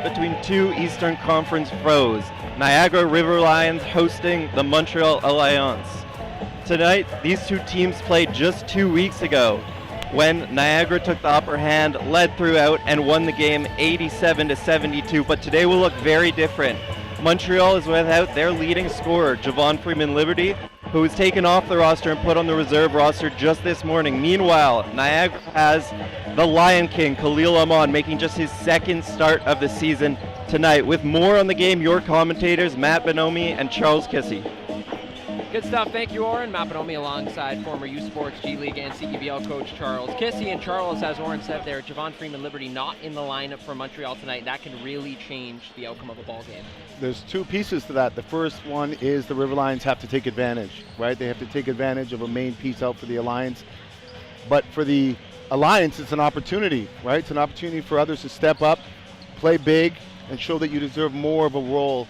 Between two Eastern Conference pros, Niagara River Lions hosting the Montreal Alliance. Tonight, these two teams played just 2 weeks ago when Niagara took the upper hand, led throughout, and won the game 87-72. But today will look very different. Montreal is without their leading scorer, Javon Freeman-Liberty, who was taken off the roster and put on the reserve roster just this morning. Meanwhile, Niagara has the Lion King, Khalil Ahmad, making just his second start of the season tonight. With more on the game, your commentators, Matt Bonomi and Charles Kissy. Good stuff. Thank you, Oren. Matt Bonomi alongside former U Sports G League and CEBL coach Charles Kissy. And Charles, as Oren said there, Javon Freeman-Liberty not in the lineup for Montreal tonight. That can really change the outcome of a ball game. There's two pieces to that. The first one is the River Lions have to take advantage, right? They have to take advantage of a main piece out for the Alliance. But for the Alliance, it's an opportunity, right? It's an opportunity for others to step up, play big, and show that you deserve more of a role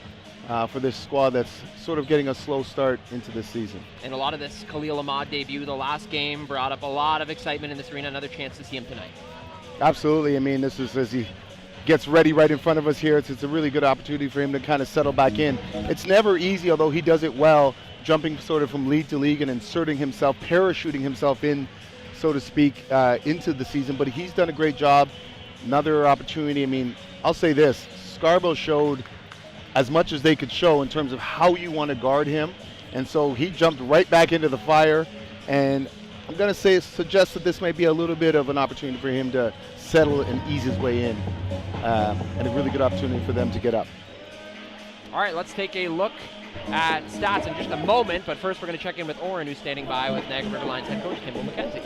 for this squad that's sort of getting a slow start into this season. And a lot of this Khalil Ahmad debut, the last game, brought up a lot of excitement in this arena. Another chance to see him tonight. Absolutely. I mean, this is as he gets ready right in front of us here. It's a really good opportunity for him to kind of settle back in. It's never easy, although he does it well, jumping sort of from league to league and inserting himself, parachuting himself in, so to speak, into the season. But he's done a great job. Another opportunity. I mean, I'll say this. Scarborough showed as much as they could show in terms of how you want to guard him. And so he jumped right back into the fire. And I'm going to suggest that this may be a little bit of an opportunity for him to settle and ease his way in. And a really good opportunity for them to get up. All right, let's take a look at stats in just a moment. But first, we're going to check in with Oren, who's standing by with Niagara River Lions head coach Kimball McKenzie.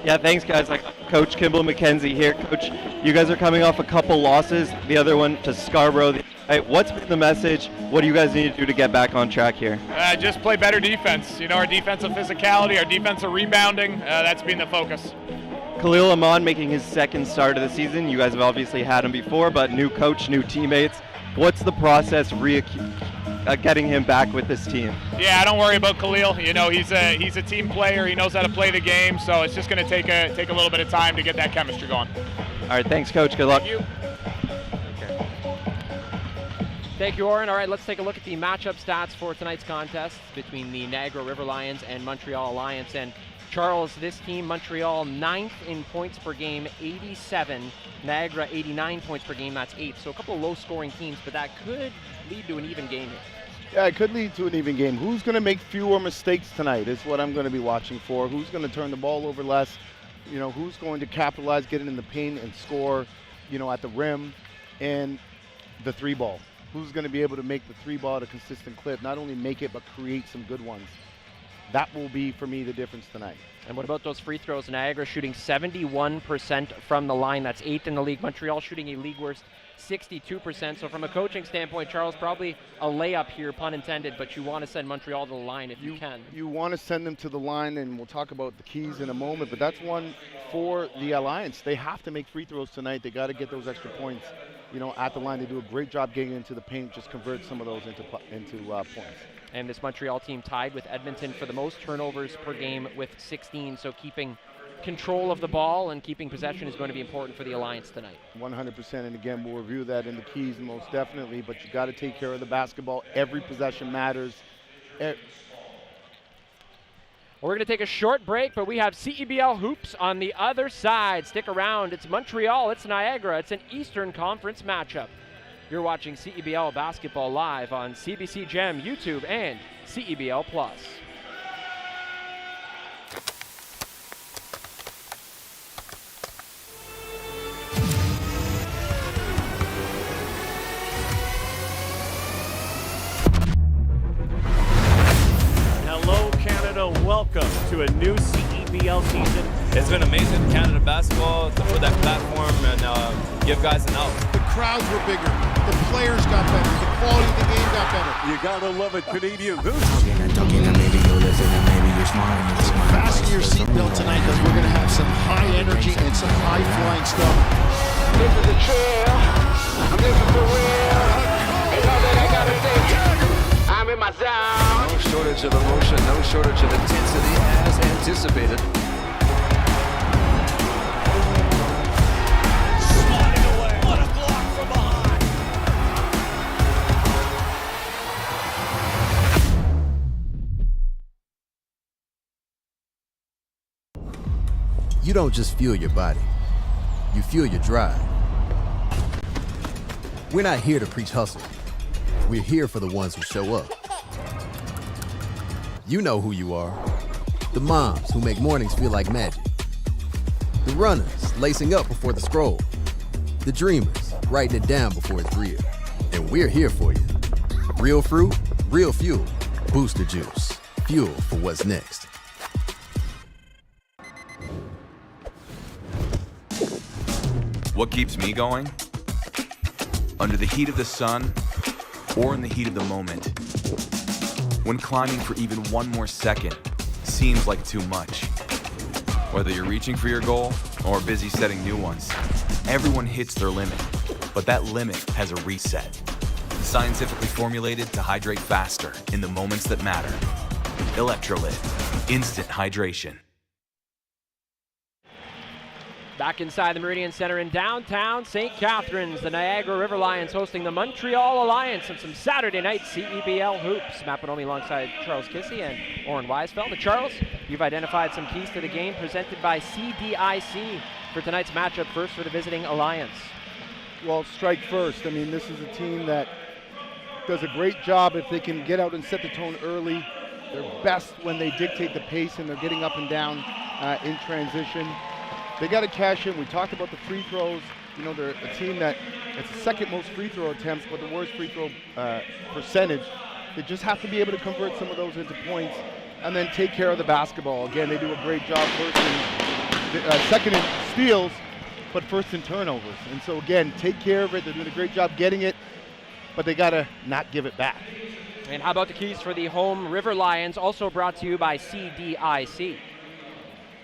Yeah, thanks, guys. Coach Kimball McKenzie here. Coach, you guys are coming off a couple losses, the other one to Scarborough. What's been the message? What do you guys need to do to get back on track here? Just play better defense. You know, our defensive physicality, our defensive rebounding, that's been the focus. Khalil Ahmad making his second start of the season. You guys have obviously had him before, but new coach, new teammates. What's the process getting him back with this team? Yeah, don't worry about Khalil. You know, he's a team player. He knows how to play the game, so it's just going to take a little bit of time to get that chemistry going. All right, thanks, Coach. Good luck. Thank you. Thank you, Oren. All right, let's take a look at the matchup stats for tonight's contest between the Niagara River Lions and Montreal Alliance. And Charles, this team, Montreal, 9th in points per game, 87. Niagara, 89 points per game, that's 8th. So a couple of low-scoring teams, but that could lead to an even game here. Yeah, it could lead to an even game. Who's going to make fewer mistakes tonight is what I'm going to be watching for. Who's going to turn the ball over less? You know, who's going to capitalize, get it in the paint and score, you know, at the rim, and the three ball. Who's going to be able to make the three ball at a consistent clip, not only make it, but create some good ones. That will be, for me, the difference tonight. And what about those free throws? Niagara shooting 71% from the line. That's 8th in the league. Montreal shooting a league worst 62%. So from a coaching standpoint, Charles, probably a layup here, pun intended, but you want to send Montreal to the line if you can. You want to send them to the line, and we'll talk about the keys in a moment, but that's one for the Alliance. They have to make free throws tonight. They got to get those extra points, you know, at the line. They do a great job getting into the paint, just convert some of those into points. And this Montreal team tied with Edmonton for the most turnovers per game with 16. So keeping control of the ball and keeping possession is going to be important for the Alliance tonight. 100%. And again, we'll review that in the keys most definitely. But you got to take care of the basketball. Every possession matters. We're going to take a short break, but we have CEBL hoops on the other side. Stick around. It's Montreal. It's Niagara. It's an Eastern Conference matchup. You're watching CEBL Basketball live on CBC Gem, YouTube, and CEBL Plus. Hello, Canada. Welcome to a new CEBL season. It's been amazing, Canada basketball, to put that platform and give guys an out. The crowds were bigger. The players got better. The quality of the game got better. You gotta love it, Canadian hoops. Fasten your seatbelt tonight because we're going to have some high energy and some high flying stuff. This is the trail. This is the real. It's all that I gotta say. I'm in my zone. No shortage of emotion, no shortage of intensity as anticipated. Sliding away. What a block from behind. you don't just fuel your body, you fuel your drive. We're not here to preach hustle. We're here for the ones who show up. You know who you are. The moms who make mornings feel like magic. The runners lacing up before the scroll. The dreamers writing it down before it's real. And we're here for you. Real fruit, real fuel. Booster Juice. Fuel for what's next. What keeps me going? Under the heat of the sun or in the heat of the moment. When climbing for even one more second seems like too much. Whether you're reaching for your goal or busy setting new ones, everyone hits their limit, but that limit has a reset. Scientifically formulated to hydrate faster in the moments that matter. Electrolyte, instant hydration. Back inside the Meridian Center in downtown St. Catharines, the Niagara River Lions hosting the Montreal Alliance and some Saturday night CEBL hoops. Matt Bonomi alongside Charles Kissy and Oren Weisfeld. And Charles, you've identified some keys to the game presented by CDIC for tonight's matchup. First for the visiting Alliance. Well, strike first. I mean, this is a team that does a great job if they can get out and set the tone early. They're best when they dictate the pace and they're getting up and down in transition. They got to cash in. We talked about the free throws. You know, they're a team that it's the second most free throw attempts, but the worst free throw percentage. They just have to be able to convert some of those into points and then take care of the basketball. Again, they do a great job second in steals, but first in turnovers. And so, again, take care of it. They're doing a great job getting it, but they got to not give it back. And how about the keys for the home River Lions, also brought to you by CDIC?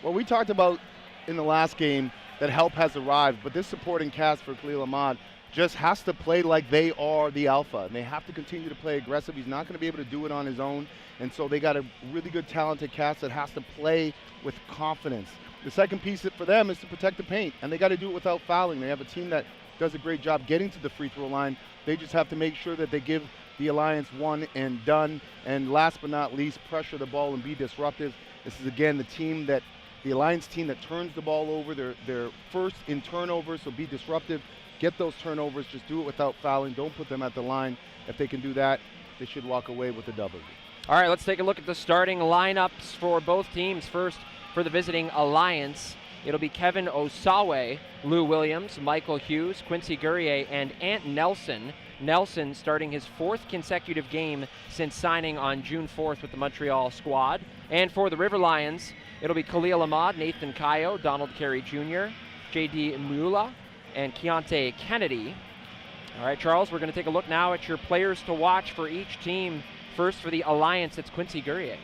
Well, we talked about in the last game that help has arrived, but this supporting cast for Khalil Ahmad just has to play like they are the alpha, and they have to continue to play aggressive. He's not going to be able to do it on his own, and so they got a really good talented cast that has to play with confidence. The second piece for them is to protect the paint, and they got to do it without fouling. They have a team that does a great job getting to the free throw line. They just have to make sure that they give the Alliance one and done, and last but not least, pressure the ball and be disruptive. This is, again, the Alliance team that turns the ball over. They're first in turnovers, so be disruptive. Get those turnovers. Just do it without fouling. Don't put them at the line. If they can do that, they should walk away with a W. All right, let's take a look at the starting lineups for both teams. First, for the visiting Alliance, it'll be Kevin Osawe, Lou Williams, Michael Hughes, Quincy Guerrier, and Ant Nelson. Nelson starting his fourth consecutive game since signing on June 4th with the Montreal squad. And for the River Lions, it'll be Khalil Ahmad, Nathan Kayo, Donald Carey Jr., J.D. Mula, and Keontae Kennedy. All right, Charles, we're going to take a look now at your players to watch for each team. First for the Alliance, it's Quincy Guerrier.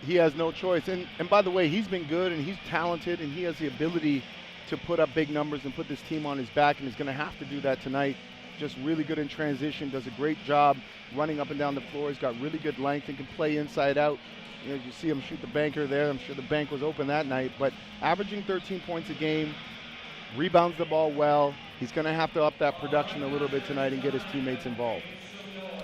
He has no choice. And by the way, he's been good and he's talented and he has the ability to put up big numbers and put this team on his back, and he's going to have to do that tonight. Just really good in transition, does a great job running up and down the floor. He's got really good length and can play inside out. You know, you see him shoot the banker there. I'm sure the bank was open that night, but averaging 13 points a game, rebounds the ball well. He's going to have to up that production a little bit tonight and get his teammates involved.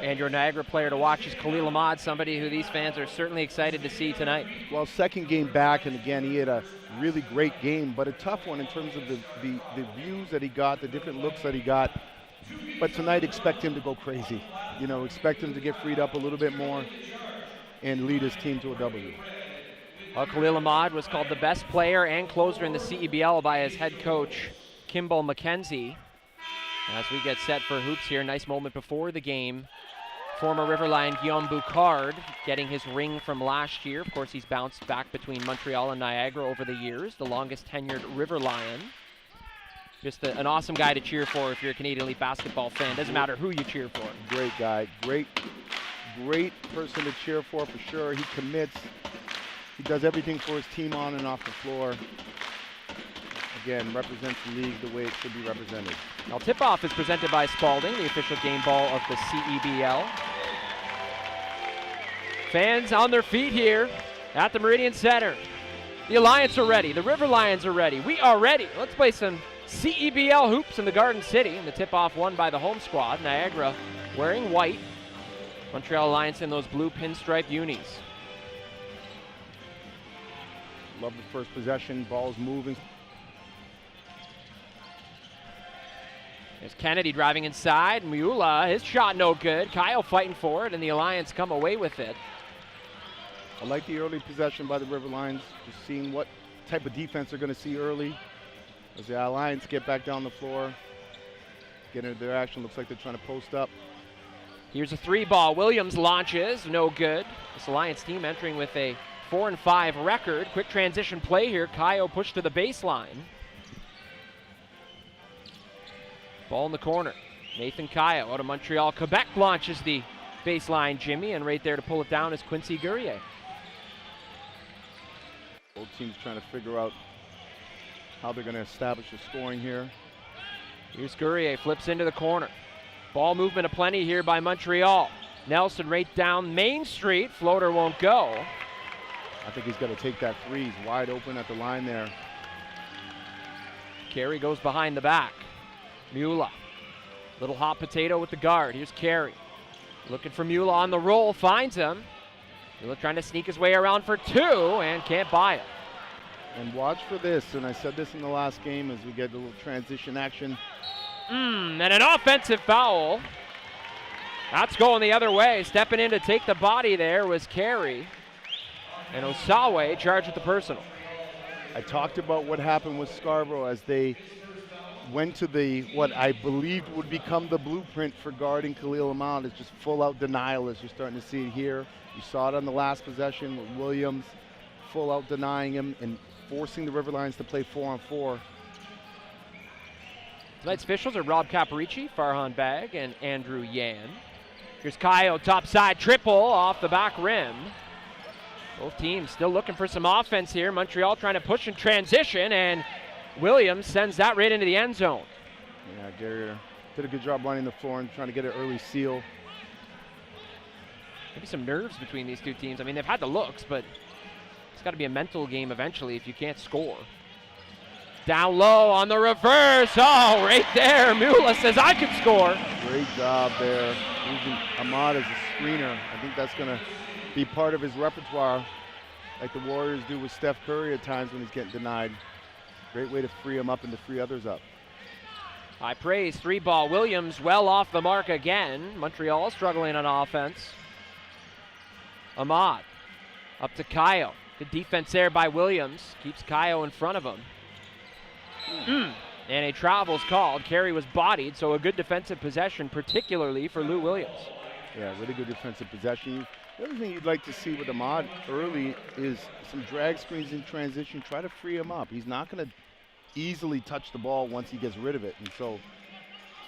And your Niagara player to watch is Khalil Ahmad, somebody who these fans are certainly excited to see tonight. Well, second game back, and again, he had a really great game, but a tough one in terms of the views that he got, the different looks that he got. But tonight, expect him to go crazy. You know, expect him to get freed up a little bit more and lead his team to a W. Khalil Ahmad was called the best player and closer in the CEBL by his head coach, Kimball McKenzie. As we get set for hoops here, nice moment before the game. Former River Lion Guillaume Boucard getting his ring from last year. Of course, he's bounced back between Montreal and Niagara over the years, the longest tenured River Lion. Just an awesome guy to cheer for if you're a Canadian Elite basketball fan. Doesn't matter who you cheer for. Great guy. Great person to cheer for sure. He commits. He does everything for his team on and off the floor. Again, represents the league the way it should be represented. Now, tip-off is presented by Spalding, the official game ball of the CEBL. Fans on their feet here at the Meridian Center. The Alliance are ready. The River Lions are ready. We are ready. Let's play some CEBL hoops in the Garden City. And the tip-off won by the home squad. Niagara wearing white. Montreal Alliance in those blue pinstripe unis. Love the first possession, ball's moving. There's Kennedy driving inside. Mula, his shot no good. Kyle fighting for it, and the Alliance come away with it. I like the early possession by the River Lions, just seeing what type of defense they're going to see early. As the Alliance get back down the floor, get into their action, looks like they're trying to post up. Here's a 3-ball. Williams launches, no good. This Alliance team entering with a 4-5 record. Quick transition play here. Kayo pushed to the baseline. Ball in the corner. Nathan Kayo out of Montreal. Quebec launches the baseline, Jimmy, and right there to pull it down is Quincy Guerrier. Both teams trying to figure out how they're going to establish the scoring here. Here's Guerrier, flips into the corner. Ball movement aplenty here by Montreal. Nelson right down Main Street. Floater won't go. I think he's got to take that three. He's wide open at the line there. Carey goes behind the back. Mula, little hot potato with the guard. Here's Carey. Looking for Mula on the roll, finds him. Mula trying to sneak his way around for two and can't buy it. And watch for this, and I said this in the last game as we get a little transition action. And an offensive foul. That's going the other way. Stepping in to take the body there was Carey. And Osawe charged with the personal. I talked about what happened with Scarborough as they went to the, what I believed would become the blueprint for guarding Khalil Ahmad. It's just full out denial as you're starting to see it here. You saw it on the last possession with Williams, full out denying him and forcing the River Lions to play 4-on-4. Tonight's officials are Rob Caparici, Farhan Bag, and Andrew Yan. Here's Kayo, top side triple off the back rim. Both teams still looking for some offense here. Montreal trying to push in transition, and Williams sends that right into the end zone. Yeah, Gary did a good job running the floor and trying to get an early seal. Maybe some nerves between these two teams. I mean, they've had the looks, but it's got to be a mental game eventually if you can't score. Down low on the reverse. Oh, right there. Mula says, I can score. Great job there. Using Ahmad as a screener. I think that's going to be part of his repertoire, like the Warriors do with Steph Curry at times when he's getting denied. Great way to free him up and to free others up. High praise, 3-ball. Williams well off the mark again. Montreal struggling on offense. Ahmad up to Kayo. Good defense there by Williams. Keeps Kayo in front of him. And a travel's called. Carey was bodied, so a good defensive possession, particularly for Lou Williams. Yeah, really good defensive possession. The other thing you'd like to see with Ahmad early is some drag screens in transition. Try to free him up. He's not going to easily touch the ball once he gets rid of it. And so,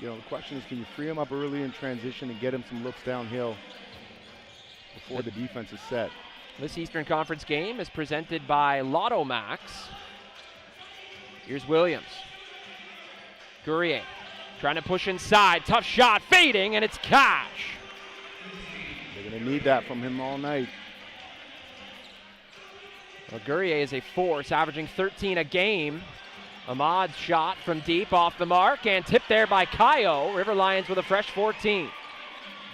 you know, the question is, can you free him up early in transition and get him some looks downhill before the defense is set? This Eastern Conference game is presented by Lotto Max. Here's Williams. Guerrier trying to push inside. Tough shot, fading, and it's Cash. They're going to need that from him all night. Well, Guerrier is a force, averaging 13 a game. Ahmad's shot from deep off the mark and tipped there by Kayo. River Lions with a fresh 14.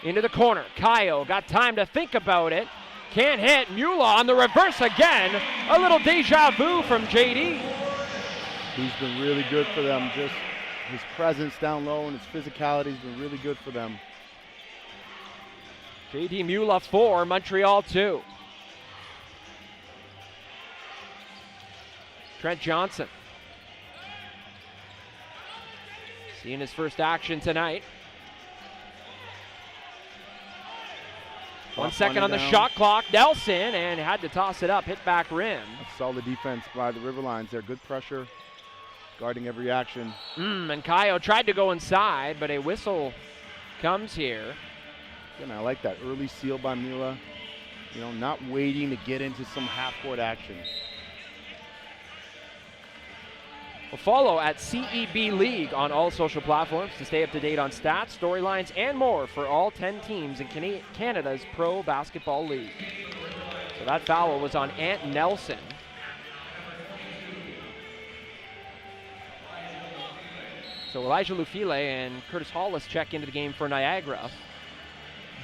Into the corner. Kayo got time to think about it. Can't hit. Mula on the reverse again. A little deja vu from JD. He's been really good for them. Just his presence down low and his physicality has been really good for them. JD Mula 4, Montreal 2. Trent Johnson. Seeing his first action tonight. 1 second on the shot clock. Nelson, and had to toss it up, hit back rim. Solid defense by the River Lions there. Good pressure, guarding every action. And Kayo tried to go inside, but a whistle comes here. And I like that early seal by Mula. You know, not waiting to get into some half-court action. Well, follow at CEB League on all social platforms to stay up to date on stats, storylines, and more for all 10 teams in Canada's Pro Basketball League. So that foul was on Ant Nelson. So Elijah Lufile and Curtis Hollis check into the game for Niagara.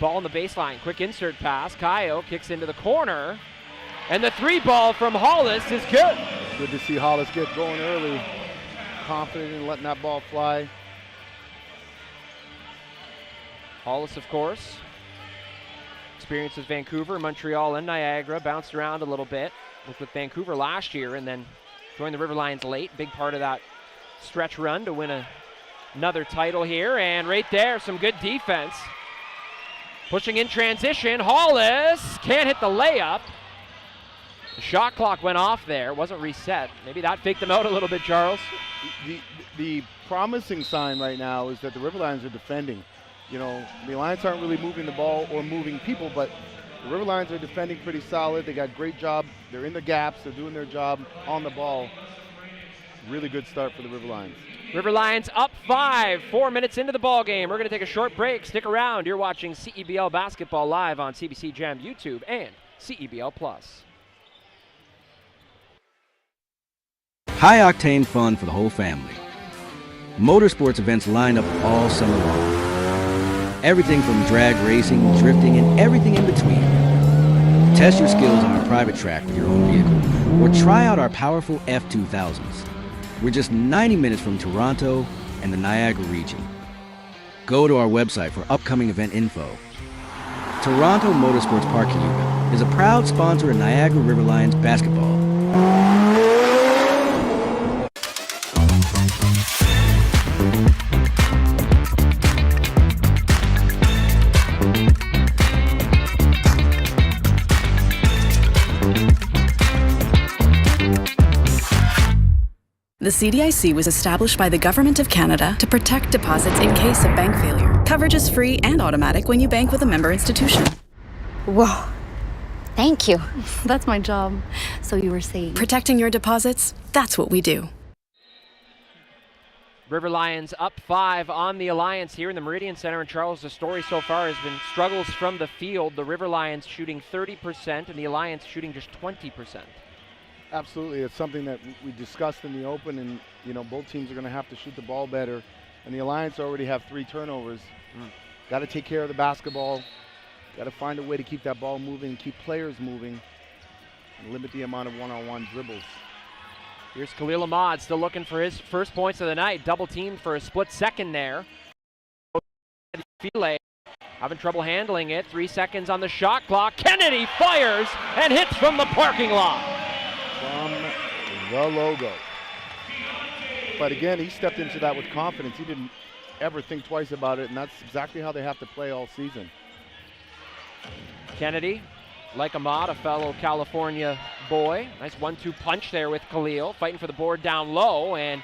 Ball on the baseline, quick insert pass. Kayo kicks into the corner. And the 3 ball from Hollis is good. Good to see Hollis get going early. Confident in letting that ball fly. Hollis, of course, experiences Vancouver, Montreal, and Niagara. Bounced around a little bit. Was with Vancouver last year and then joined the River Lions late. Big part of that stretch run to win another title here. And right there, some good defense. Pushing in transition, Hollis can't hit the layup. The shot clock went off there, wasn't reset. Maybe that faked them out a little bit, Charles. The promising sign right now is that the River Lions are defending. You know, the Lions aren't really moving the ball or moving people, but the River Lions are defending pretty solid. They got great job. They're in the gaps. They're doing their job on the ball. Really good start for the River Lions. River Lions up 5, 4 minutes into the ball game. We're going to take a short break. Stick around. You're watching CEBL Basketball live on CBC Jam YouTube and CEBL Plus. High-octane fun for the whole family. Motorsports events line up all summer long. Everything from drag racing, drifting, and everything in between. Test your skills on our private track with your own vehicle, or try out our powerful F2000s. We're just 90 minutes from Toronto and the Niagara region. Go to our website for upcoming event info. Toronto Motorsports Parking Unit is a proud sponsor of Niagara River Lions basketball. The CDIC was established by the Government of Canada to protect deposits in case of bank failure. Coverage is free and automatic when you bank with a member institution. Whoa. Thank you. That's my job. So you were saying... Protecting your deposits, that's what we do. River Lions up 5 on the Alliance here in the Meridian Center. And Charles, the story so far has been struggles from the field. The River Lions shooting 30% and the Alliance shooting just 20%. Absolutely, it's something that we discussed in the open, and you know both teams are going to have to shoot the ball better. And the Alliance already have 3 turnovers. Got to take care of the basketball. Got to find a way to keep that ball moving, keep players moving, and limit the amount of one-on-one dribbles. Here's Khalil Ahmad still looking for his first points of the night. Double teamed for a split second there. File having trouble handling it. 3 seconds on the shot clock. Kennedy fires and hits from the parking lot. From the logo. But again, he stepped into that with confidence. He didn't ever think twice about it, and that's exactly how they have to play all season. Kennedy, like Ahmad, a fellow California boy. Nice 1-2 punch there with Khalil, fighting for the board down low, and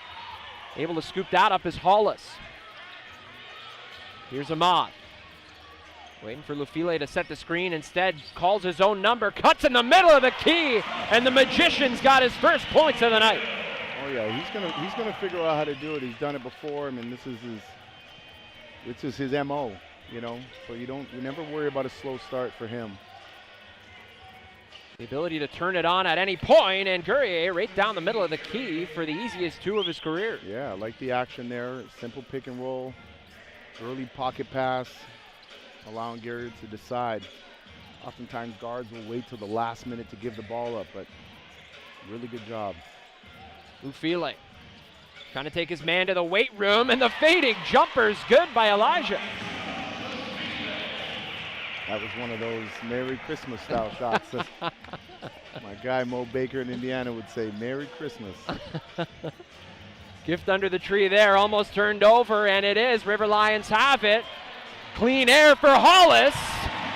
able to scoop that up is Hollis. Here's Ahmad. Waiting for Lufile to set the screen. Instead, calls his own number, cuts in the middle of the key, and the Magician's got his first points of the night. Oh yeah, he's gonna figure out how to do it. He's done it before. I mean, this is his MO, you know. So you never worry about a slow start for him. The ability to turn it on at any point, and Guerrier right down the middle of the key for the easiest 2 of his career. Yeah, I like the action there. Simple pick and roll, early pocket pass, allowing Guerrier to decide. Oftentimes guards will wait till the last minute to give the ball up, but really good job. Lufile trying to take his man to the weight room, and the fading jumper's good by Elijah. That was one of those Merry Christmas style shots. My guy Mo Baker in Indiana would say, Merry Christmas. Gift under the tree there, almost turned over, and it is. River Lions have it. Clean air for Hollis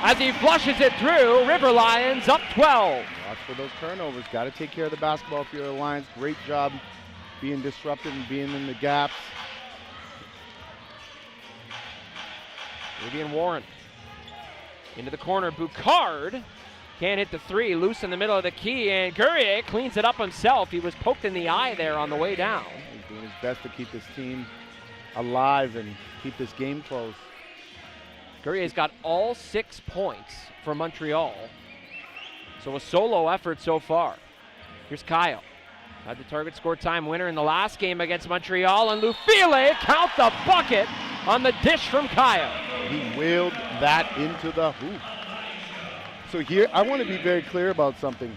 as he flushes it through. River Lions up 12. Watch for those turnovers. Got to take care of the basketball for your Lions. Great job being disruptive and being in the gaps. Vivian Warren into the corner. Boucard can't hit the 3. Loose in the middle of the key, and Guerrier cleans it up himself. He was poked in the eye there on the way down. He's doing his best to keep his team alive and keep this game close. Guerrier's got all 6 points for Montreal. So a solo effort so far. Here's Kyle. Had the target score time winner in the last game against Montreal, and Lufile count the bucket on the dish from Kyle. He wheeled that into the hoop. So here, I want to be very clear about something.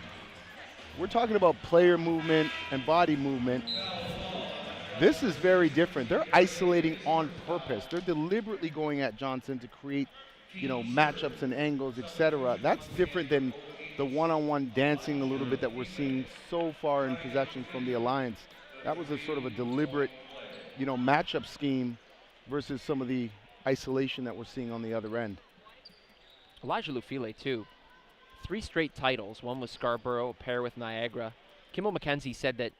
we're talking about player movement and body movement. This is very different. They're isolating on purpose. They're deliberately going at Johnson to create, matchups and angles, etc. That's different than the one-on-one dancing a little bit that we're seeing so far in possessions from the Alliance. That was a sort of a deliberate, matchup scheme versus some of the isolation that we're seeing on the other end. Elijah Lufile, too. 3 straight titles. One was Scarborough, a pair with Niagara. Kimball McKenzie said that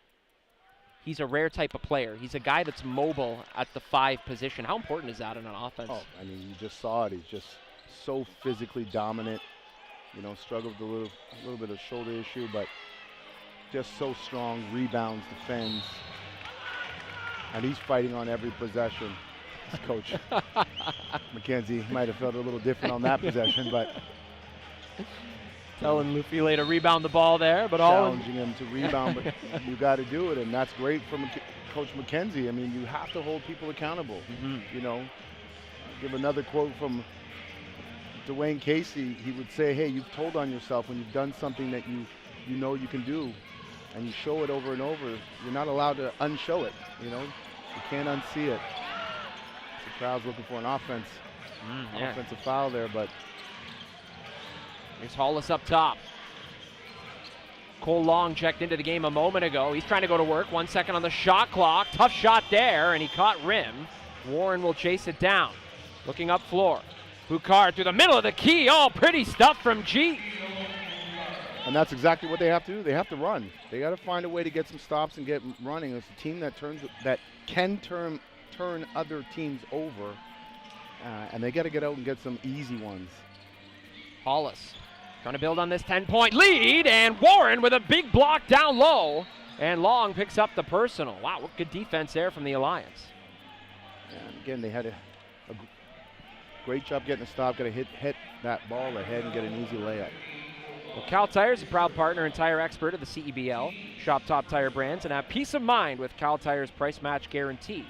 he's a rare type of player. He's a guy that's mobile at the 5 position. How important is that in an offense? Oh, I mean, you just saw it. He's just so physically dominant. Struggled with a little bit of shoulder issue, but just so strong, rebounds, defends. And he's fighting on every possession. Coach McKenzie might have felt a little different on that possession, but telling Lufile to rebound the ball there, but challenging him to rebound, but you got to do it, and that's great from Coach McKenzie. I mean, you have to hold people accountable. Give another quote from Dwayne Casey. He would say, hey, you've told on yourself when you've done something that you know you can do, and you show it over and over. You're not allowed to unshow it. You can't unsee it. The crowd's looking for an offensive foul there, but here's Hollis up top. Cole Long checked into the game a moment ago. He's trying to go to work. 1 second on the shot clock. Tough shot there, and he caught rim. Warren will chase it down. Looking up floor. Boucard through the middle of the key. Oh, pretty stuff from G. And that's exactly what they have to do. They have to run. They got to find a way to get some stops and get running. It's a team that can turn other teams over, and they got to get out and get some easy ones. Hollis trying to build on this 10-point lead, and Warren with a big block down low, and Long picks up the personal. Wow, what good defense there from the Alliance. And again, they had a great job getting a stop, got to hit that ball ahead and get an easy layup. Well, Cal Tire is a proud partner and tire expert of the CEBL. Shop top tire brands and have peace of mind with Cal Tire's price match guarantee.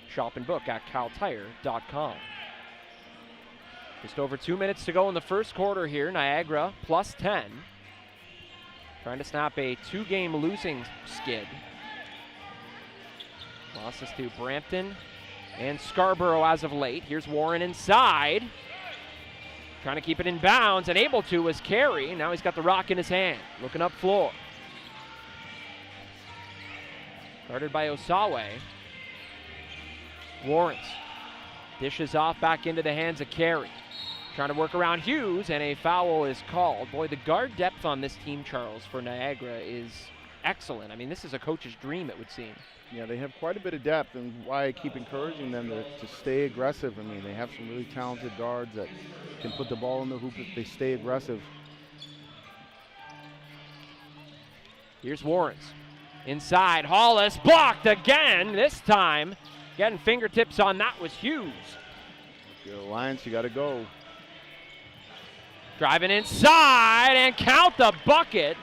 Shop and book at caltire.com. Just over 2 minutes to go in the first quarter here. Niagara plus 10. Trying to snap a 2-game losing skid. Losses to Brampton and Scarborough as of late. Here's Warren inside. Trying to keep it in bounds, and able to was Carey. Now he's got the rock in his hand. Looking up floor. Guarded by Osawe. Warrens dishes off back into the hands of Carey. Trying to work around Hughes, and a foul is called. Boy, the guard depth on this team, Charles, for Niagara is excellent. I mean, this is a coach's dream, it would seem. Yeah, they have quite a bit of depth, and why I keep encouraging them to stay aggressive. I mean, they have some really talented guards that can put the ball in the hoop if they stay aggressive. Here's Warrens. Inside, Hollis blocked again. This time, getting fingertips on that was Hughes. If you're Alliance, you got to go. Driving inside and count the bucket.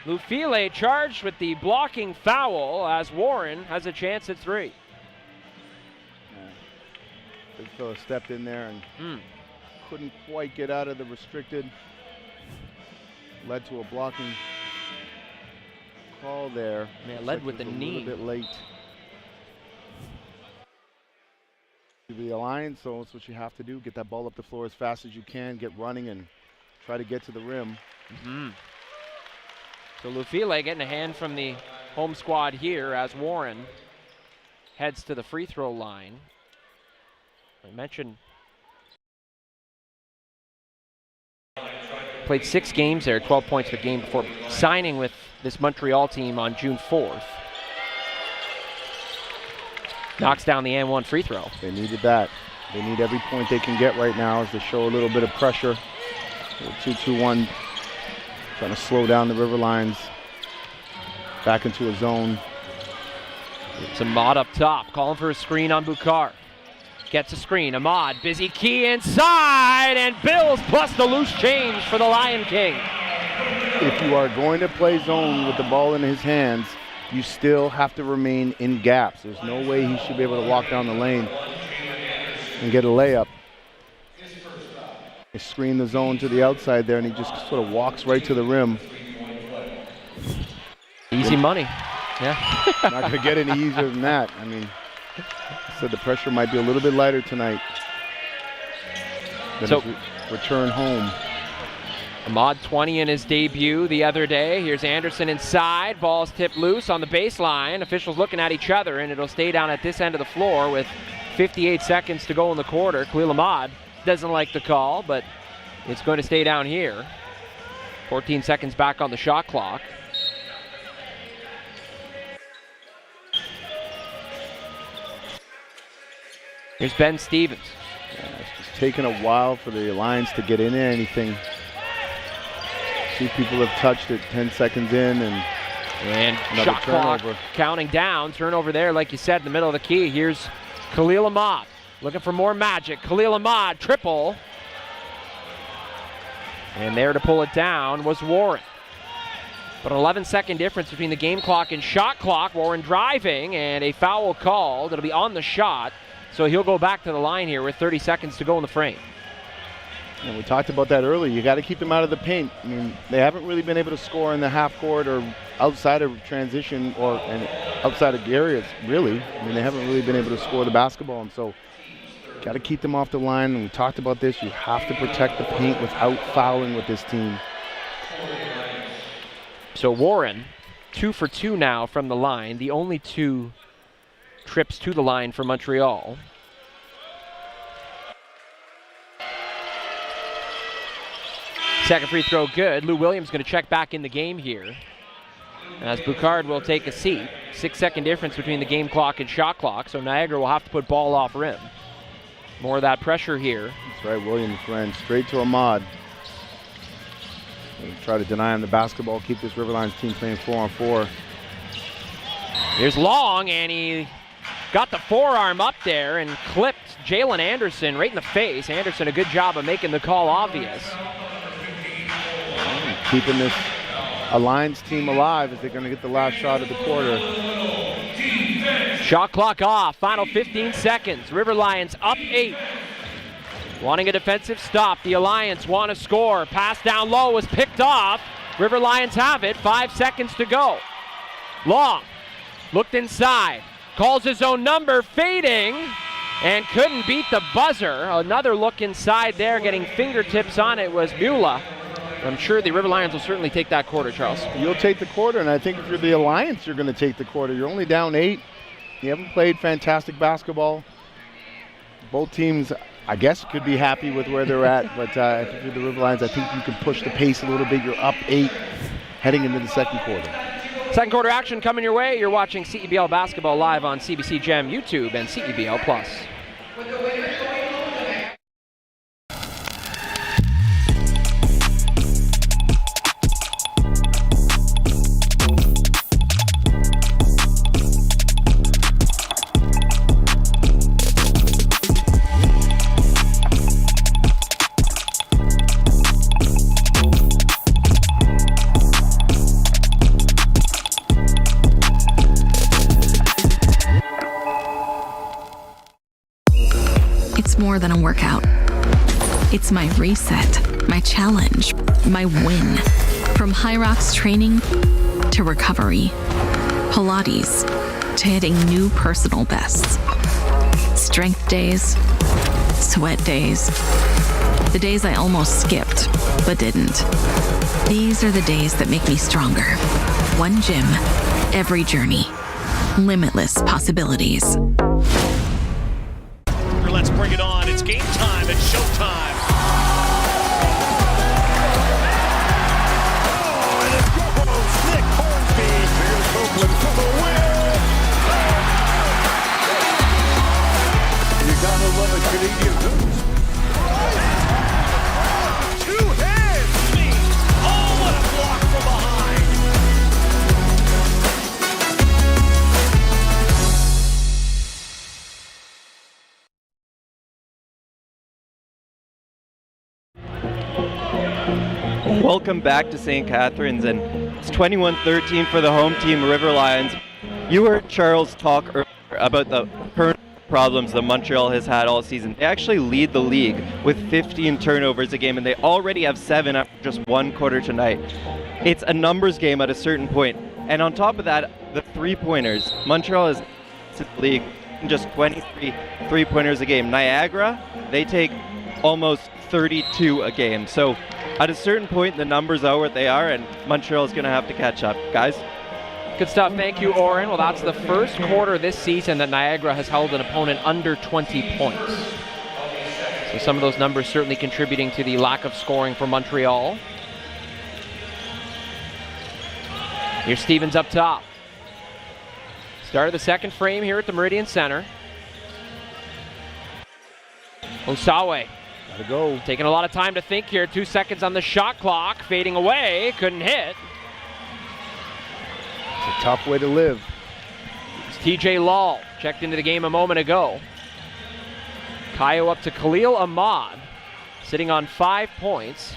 Lufile charged with the blocking foul as Warren has a chance at 3. Big fella stepped in there and couldn't quite get out of the restricted. Led to a blocking call there. Yeah, led with the knee. A little bit late. The Alliance, so that's what you have to do. Get that ball up the floor as fast as you can, get running and try to get to the rim. So Lufile getting a hand from the home squad here as Warren heads to the free throw line. I mentioned played 6 games there, 12 points per game before signing with this Montreal team on June 4th. Knocks down the and 1 free throw. They needed that. They need every point they can get right now as they show a little bit of pressure. 2-2-1, trying to slow down the River Lions back into a zone. It's Ahmad up top, calling for a screen on Boucard. Gets a screen, Ahmad, busy key inside, and Bills plus the loose change for the Lion King. If you are going to play zone with the ball in his hands, you still have to remain in gaps. There's no way he should be able to walk down the lane and get a layup. They screen the zone to the outside there, and he just sort of walks right to the rim. Easy money. Yeah. Not going to get any easier than that. I mean, I said the pressure might be a little bit lighter tonight than his return home. Ahmad 20 in his debut the other day. Here's Anderson inside. Ball's tipped loose on the baseline. Officials looking at each other, and it'll stay down at this end of the floor with 58 seconds to go in the quarter. Khalil Ahmad doesn't like the call, but it's going to stay down here. 14 seconds back on the shot clock. Here's Ben Stevens. Yeah, it's just taking a while for the Alliance to get into anything. See, people have touched it 10 seconds in, and shot clock counting down. Turnover there, like you said, in the middle of the key. Here's Khalil Ahmad looking for more magic. Khalil Ahmad, triple. And there to pull it down was Warren. But an 11-second difference between the game clock and shot clock. Warren driving, and a foul called. It'll be on the shot. So he'll go back to the line here with 30 seconds to go in the frame. And we talked about that earlier. You got to keep them out of the paint. I mean, they haven't really been able to score in the half court or outside of transition or outside of areas, really. I mean, they haven't really been able to score the basketball, and so got to keep them off the line. And we talked about this. You have to protect the paint without fouling with this team. So Warren, 2 for 2 now from the line. The only 2 trips to the line for Montreal. Second free throw good. Lou Williams going to check back in the game here, as Boucard will take a seat. 6-second difference between the game clock and shot clock, so Niagara will have to put ball off rim. More of that pressure here. That's right, Williams ran straight to Ahmad. Try to deny him the basketball, keep this River Lions team playing 4-on-4. Here's Long, and he got the forearm up there and clipped Jalen Anderson right in the face. Anderson, a good job of making the call obvious. Keeping this Alliance team alive as they're going to get the last shot of the quarter. Shot clock off, final 15 seconds. River Lions up 8. Wanting a defensive stop, the Alliance want to score. Pass down low was picked off. River Lions have it, 5 seconds to go. Long looked inside, calls his own number, fading, and couldn't beat the buzzer. Another look inside there, getting fingertips on it was Beulah. I'm sure the River Lions will certainly take that quarter, Charles. You'll take the quarter, and I think if you're the Alliance, you're going to take the quarter. You're only down 8. You haven't played fantastic basketball. Both teams, I guess, could be happy with where they're at, but if you're the River Lions, I think you can push the pace a little bit. You're up 8 heading into the second quarter. Second quarter action coming your way. You're watching CEBL basketball live on CBC Gem YouTube and CEBL Plus. More than a workout. It's my reset, my challenge, my win. From high rocks training to recovery, Pilates to hitting new personal bests. Strength days, sweat days, the days I almost skipped but didn't. These are the days that make me stronger. One gym, every journey, limitless possibilities. Let's bring it on. It's game time. It's showtime. Oh, and it's your host, Nick Hornsby. Here's Oakland for the win. You gotta love a Canadian news. Two hands. Oh, what a block from behind. Welcome back to St. Catharines, and it's 21-13 for the home team, River Lions. You heard Charles talk earlier about the current problems that Montreal has had all season. They actually lead the league with 15 turnovers a game, and they already have 7 after just one quarter tonight. It's a numbers game at a certain point. And on top of that, the three-pointers. Montreal is in the league just 23 three-pointers a game. Niagara, they take almost 32 a game. So at a certain point, the numbers are what they are, and Montreal is going to have to catch up. Guys? Good stuff. Thank you, Oren. Well, that's the first quarter this season that Niagara has held an opponent under 20 points. So some of those numbers certainly contributing to the lack of scoring for Montreal. Here's Stevens up top. Start of the second frame here at the Meridian Center. Osawe. Gotta go. Taking a lot of time to think here. 2 seconds on the shot clock. Fading away. Couldn't hit. It's a tough way to live. It's TJ Lal. Checked into the game a moment ago. Kayo up to Khalil Ahmad. Sitting on 5 points.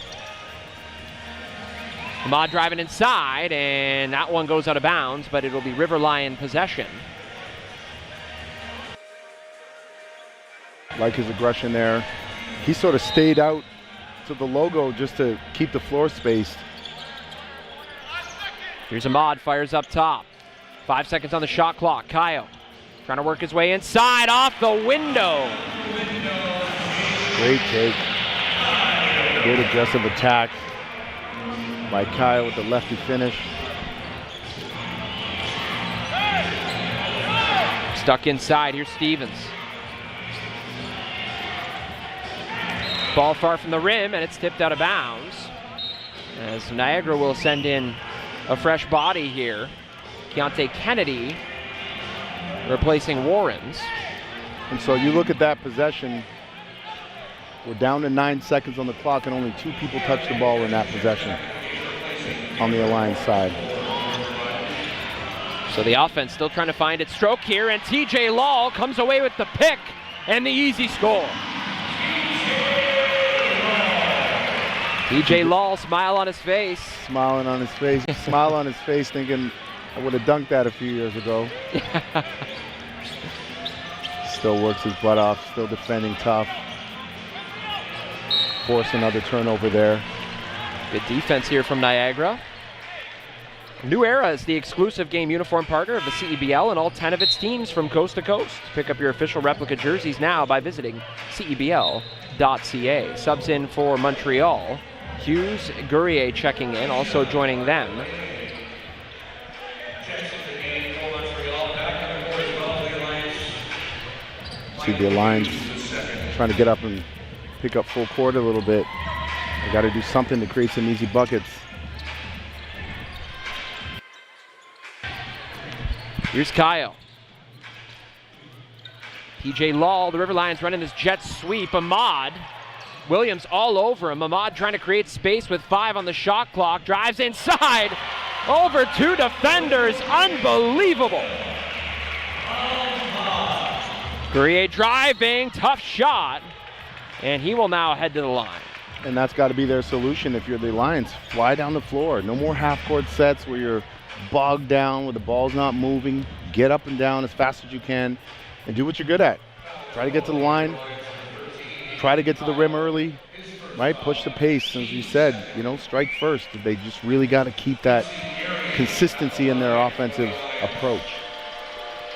Ahmad driving inside, and that one goes out of bounds, but it'll be River Lion possession. Like his aggression there. He sort of stayed out to the logo just to keep the floor spaced. Here's Ahmad, fires up top. 5 seconds on the shot clock. Kayo trying to work his way inside, off the window. Great take. Good aggressive attack by Kyle with the lefty finish. Stuck inside, here's Stevens. Ball far from the rim, and it's tipped out of bounds. As Niagara will send in a fresh body here. Keontae Kennedy replacing Warrens. And so you look at that possession, we're down to 9 seconds on the clock and only 2 people touch the ball in that possession on the Alliance side. So the offense still trying to find its stroke here, and TJ Lal comes away with the pick and the easy score. TJ Lal, smile on his face. Smiling on his face, smile on his face thinking, I would have dunked that a few years ago. Still works his butt off, still defending tough. Force another turnover there. Good defense here from Niagara. New Era is the exclusive game uniform partner of the CEBL and all 10 of its teams from coast to coast. Pick up your official replica jerseys now by visiting CEBL.ca. Subs in for Montreal. Hughes Gourier checking in, also joining them. See the Alliance trying to get up and pick up full court a little bit. They got to do something to create some easy buckets. Here's Kyle. TJ Lal, the River Lions running this jet sweep. Ahmad. Williams all over him. Ahmad trying to create space with 5 on the shot clock. Drives inside. Over 2 defenders. Unbelievable. Gourier driving. Tough shot. And he will now head to the line. And that's got to be their solution if you're the Alliance. Fly down the floor. No more half-court sets where you're bogged down, where the ball's not moving. Get up and down as fast as you can and do what you're good at. Try to get to the line. Try to get to the rim early, right? Push the pace, as you said, strike first. They just really got to keep that consistency in their offensive approach.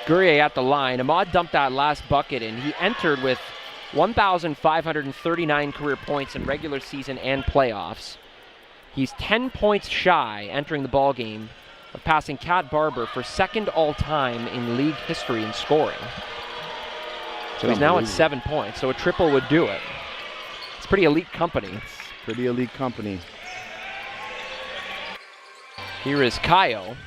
Gourier at the line. Ahmad dumped that last bucket, and he entered with 1,539 career points in regular season and playoffs. He's 10 points shy entering the ball game of passing Cat Barber for second all-time in league history in scoring. So he's now at 7 points, so a triple would do it. It's pretty elite company. It's pretty elite company. Here is Kayo.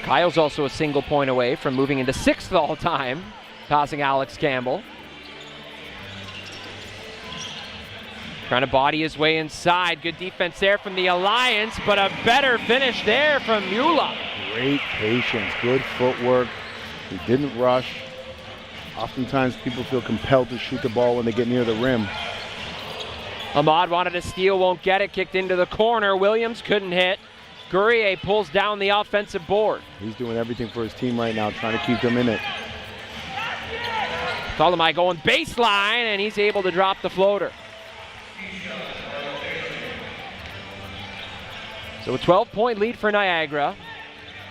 Kyle's also a single point away from moving into 6th all-time, passing Alex Campbell. Trying to body his way inside. Good defense there from the Alliance, but a better finish there from Mula. Great patience, good footwork. He didn't rush. Oftentimes people feel compelled to shoot the ball when they get near the rim. Ahmad wanted a steal, won't get it. Kicked into the corner. Williams couldn't hit. Gourier pulls down the offensive board. He's doing everything for his team right now, trying to keep them in it. Tolomai going baseline, and he's able to drop the floater. So a 12-point lead for Niagara.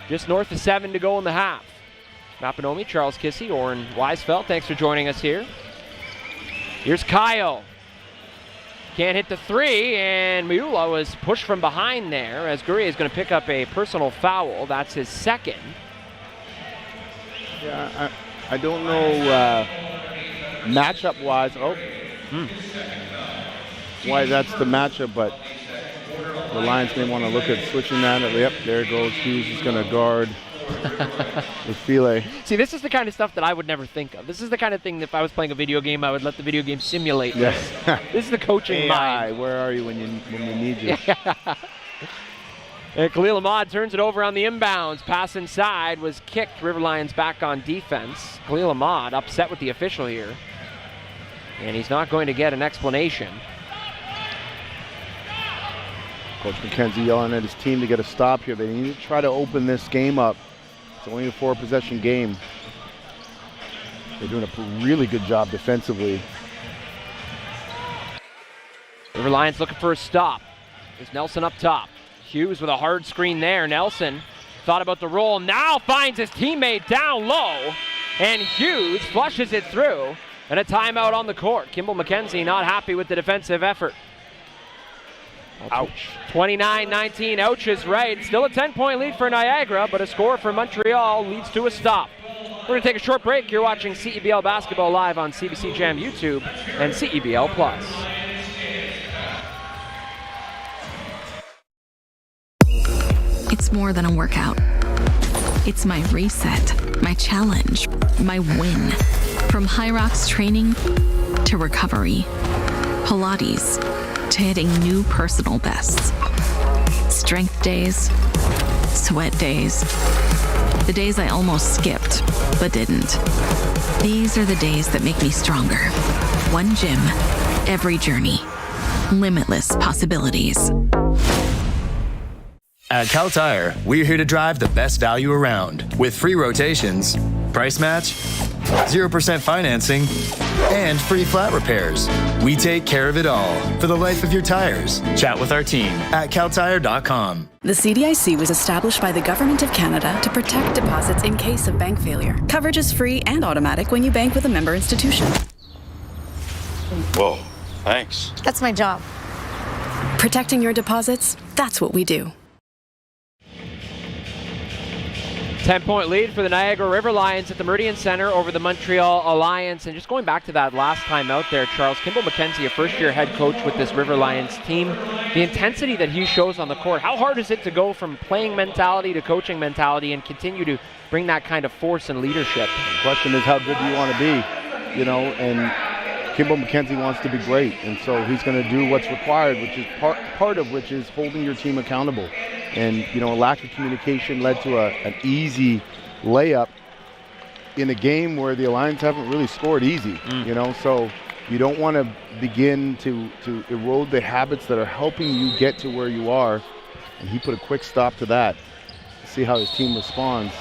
Just north of 7 to go in the half. Mapinomi, Charles Kissy, Oren Weisfeld, thanks for joining us here. Here's Kayo. Can't hit the 3, and Miula was pushed from behind there as Gurrier is going to pick up a personal foul. That's his second. Yeah, I don't know matchup-wise. Why that's the matchup, but the Lions may want to look at switching that. Yep, there goes Hughes is going to guard with File. See, this is the kind of stuff that I would never think of. This is the kind of thing that if I was playing a video game, I would let the video game simulate. Yes. This is the coaching AI, mind. where are you when we need you? And Khalil Ahmad turns it over on the inbounds. Pass inside was kicked. River Lions back on defense. Khalil Ahmad upset with the official here. And he's not going to get an explanation. Coach McKenzie yelling at his team to get a stop here. They need to try to open this game up. It's only a 4-possession game. They're doing a really good job defensively. River Lions looking for a stop. There's Nelson up top. Hughes with a hard screen there. Nelson thought about the roll. Now finds his teammate down low. And Hughes flushes it through. And a timeout on the court. Kimball McKenzie not happy with the defensive effort. Ouch. 29-19, ouch is right. Still a 10-point lead for Niagara, but a score for Montreal leads to a stop. We're going to take a short break. You're watching CEBL Basketball live on CBC Jam YouTube and CEBL Plus. It's more than a workout. It's my reset, my challenge, my win. From High Rocks training to recovery, Pilates to hitting new personal bests. Strength days, sweat days, the days I almost skipped but didn't. These are the days that make me stronger. One gym, every journey, limitless possibilities. At Cal Tire, we're here to drive the best value around with free rotations, price match, 0% financing, and free flat repairs. We take care of it all for the life of your tires. Chat with our team at caltire.com. The CDIC was established by the Government of Canada to protect deposits in case of bank failure. Coverage is free and automatic when you bank with a member institution. Whoa, thanks. That's my job. Protecting your deposits, that's what we do. 10-point lead for the Niagara River Lions at the Meridian Center over the Montreal Alliance. And just going back to that last time out there, Charles, Kimball McKenzie, a first-year head coach with this River Lions team, the intensity that he shows on the court, how hard is it to go from playing mentality to coaching mentality and continue to bring that kind of force and leadership? The question is, how good do you want to be? You know, and Kimball McKenzie wants to be great, and so he's going to do what's required, which is part of which is holding your team accountable. And, you know, a lack of communication led to an easy layup in a game where the Alliance haven't really scored easy, you know, so you don't want to begin to erode the habits that are helping you get to where you are. And he put a quick stop to that. See how his team responds.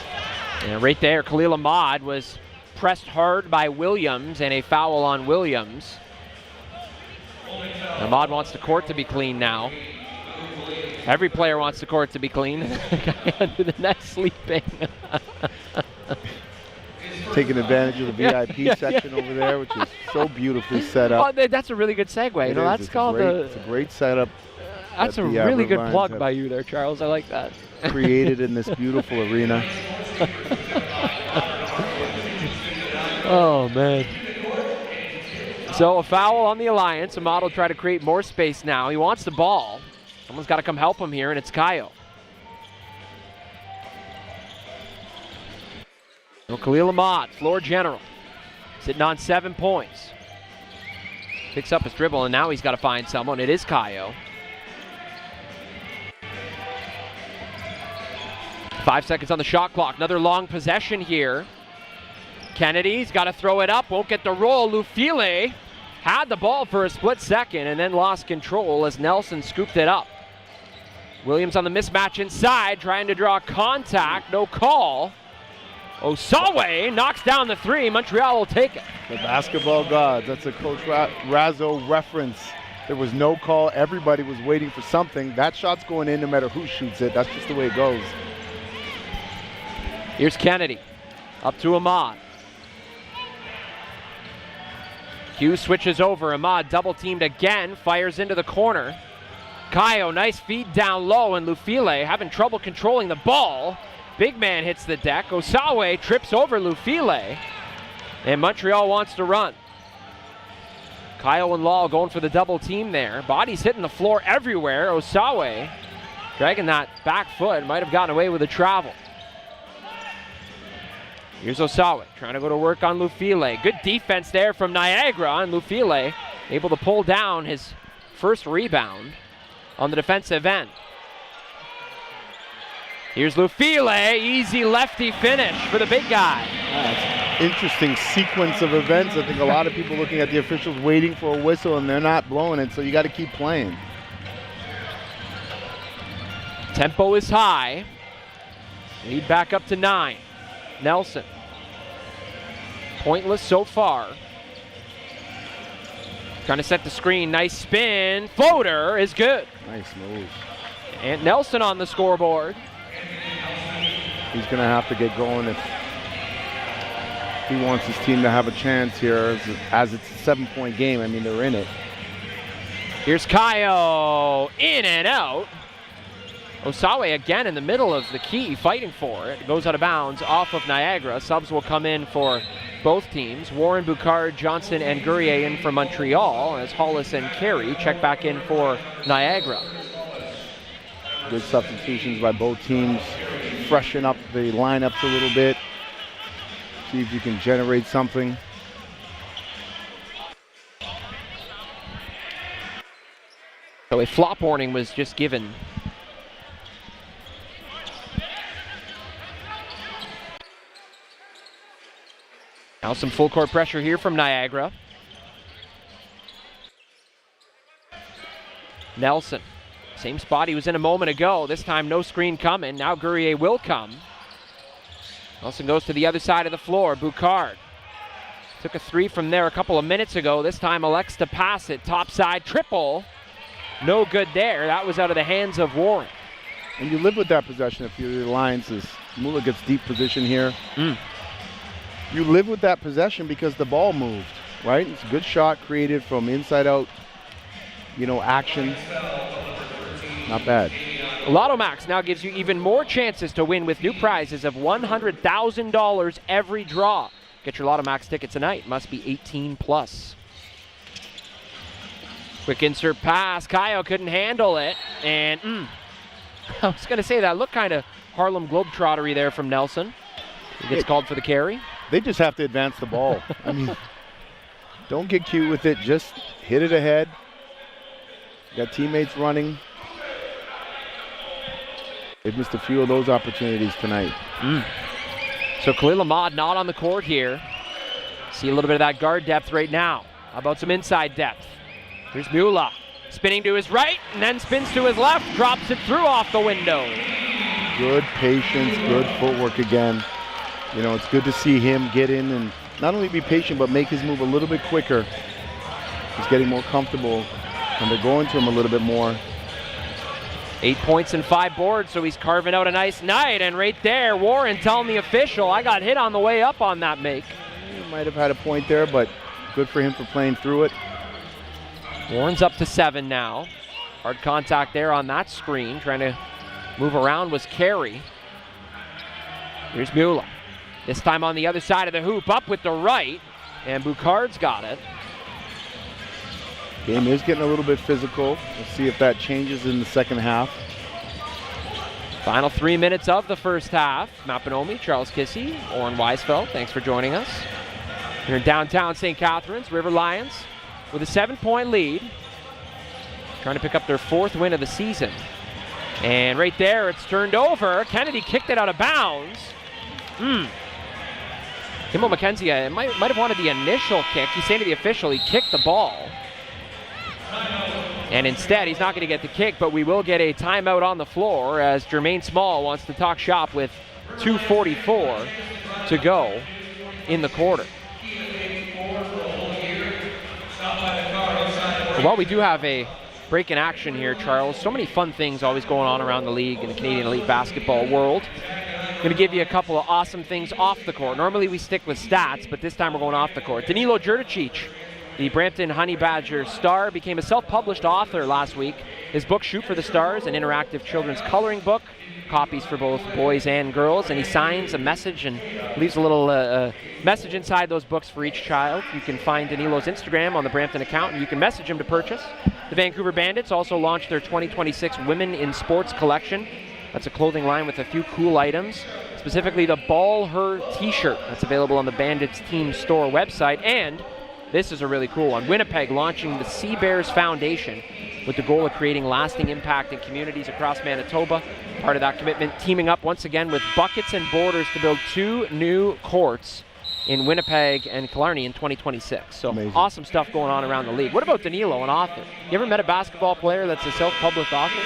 And right there, Khalil Ahmad was pressed hard by Williams, and a foul on Williams. Ahmad wants the court to be clean now. Every player wants the court to be clean. The guy under the net sleeping. Taking advantage of the VIP section over there, which is so beautifully set up. Oh, that's a really good segue. You know, that's called it's a great setup. That's a really good plug by you there, Charles. I like that. Created in this beautiful arena. Oh, man. So a foul on the Alliance. Ahmad will try to create more space now. He wants the ball. Someone's got to come help him here, and it's Kayo. So Khalil Ahmad, floor general, sitting on 7 points. Picks up his dribble, and now he's got to find someone. It is Kayo. 5 seconds on the shot clock. Another long possession here. Kennedy's got to throw it up. Won't get the roll. Lufile had the ball for a split second and then lost control as Nelson scooped it up. Williams on the mismatch inside, trying to draw contact. No call. Osawe knocks down the three. Montreal will take it. The basketball gods. That's a Coach Razzo reference. There was no call. Everybody was waiting for something. That shot's going in no matter who shoots it. That's just the way it goes. Here's Kennedy. Up to Ahmad. Hughes switches over. Ahmad double teamed again. Fires into the corner. Kayo, nice feed down low, and Lufile having trouble controlling the ball. Big man hits the deck. Osawe trips over Lufile. And Montreal wants to run. Kyle and Law going for the double team there. Bodies hitting the floor everywhere. Osawe dragging that back foot. Might have gotten away with a travel. Here's Osawe trying to go to work on Lufile. Good defense there from Niagara, and Lufile able to pull down his first rebound on the defensive end. Here's Lufile, easy lefty finish for the big guy. Interesting sequence of events. I think a lot of people looking at the officials waiting for a whistle and they're not blowing it, so you got to keep playing. Tempo is high. Lead back up to 9. Nelson. Pointless so far. Trying to set the screen. Nice spin. Floater is good. Nice move. And Nelson on the scoreboard. He's going to have to get going if he wants his team to have a chance here, as it's a 7-point game. I mean, they're in it. Here's Kayo, in and out. Osawe again in the middle of the key, fighting for it. Goes out of bounds off of Niagara. Subs will come in for both teams. Warren, Boucard, Johnson, and Guerrier in for Montreal, as Hollis and Carey check back in for Niagara. Good substitutions by both teams. Freshen up the lineups a little bit. See if you can generate something. So a flop warning was just given. Now some full court pressure here from Niagara. Nelson, same spot he was in a moment ago. This time no screen coming. Now Guerrier will come. Nelson goes to the other side of the floor. Boucard took a 3 from there a couple of minutes ago. This time elects to pass it. Top side triple. No good there. That was out of the hands of Warren. And you live with that possession if you're the Lions. As Mula gets deep position here. You live with that possession because the ball moved, right? It's a good shot created from inside out, action. Not bad. Lotto Max now gives you even more chances to win with new prizes of $100,000 every draw. Get your Lotto Max ticket tonight. Must be 18 plus. Quick insert pass. Kayo couldn't handle it. And I was going to say that looked kind of Harlem Globetrottery there from Nelson. He gets called for the carry. They just have to advance the ball. I mean, don't get cute with it. Just hit it ahead. You got teammates running. They've missed a few of those opportunities tonight. So Khalil Ahmad not on the court here. See a little bit of that guard depth right now. How about some inside depth? Here's Mula spinning to his right and then spins to his left. Drops it through off the window. Good patience, good footwork again. It's good to see him get in and not only be patient, but make his move a little bit quicker. He's getting more comfortable, and they're going to him a little bit more. 8 points and 5 boards, so he's carving out a nice night. And right there, Warren telling the official, I got hit on the way up on that make. He might have had a point there, but good for him for playing through it. Warren's up to 7 now. Hard contact there on that screen. Trying to move around was Carey. Here's Mula. This time on the other side of the hoop, up with the right, and Boucard's got it. Game is getting a little bit physical. We'll see if that changes in the second half. Final 3 minutes of the first half. Matt Bonomi, Charles Kissy, Oren Weisfeld, thanks for joining us. Here in downtown St. Catharines, River Lions with a 7-point lead. Trying to pick up their 4th win of the season. And right there, it's turned over. Kennedy kicked it out of bounds. Kimball McKenzie might have wanted the initial kick. He's saying to the official he kicked the ball. And instead, he's not going to get the kick, but we will get a timeout on the floor as Jermaine Small wants to talk shop with 2:44 to go in the quarter. Well, we do have a break in action here, Charles. So many fun things always going on around the league in the Canadian elite basketball world. I'm going to give you a couple of awesome things off the court. Normally we stick with stats, but this time we're going off the court. Danilo Jurdicic, the Brampton Honey Badger star, became a self-published author last week. His book, Shoot for the Stars, an interactive children's coloring book, copies for both boys and girls, and he signs a message and leaves a little message inside those books for each child. You can find Danilo's Instagram on the Brampton account, and you can message him to purchase. The Vancouver Bandits also launched their 2026 Women in Sports collection. That's a clothing line with a few cool items, specifically the Ball Her t-shirt. That's available on the Bandits team store website. And this is a really cool one. Winnipeg launching the Sea Bears Foundation with the goal of creating lasting impact in communities across Manitoba. Part of that commitment, teaming up once again with Buckets and Borders to build 2 new courts in Winnipeg and Killarney in 2026. So amazing. Awesome stuff going on around the league. What about Danilo, an author? You ever met a basketball player that's a self-published author?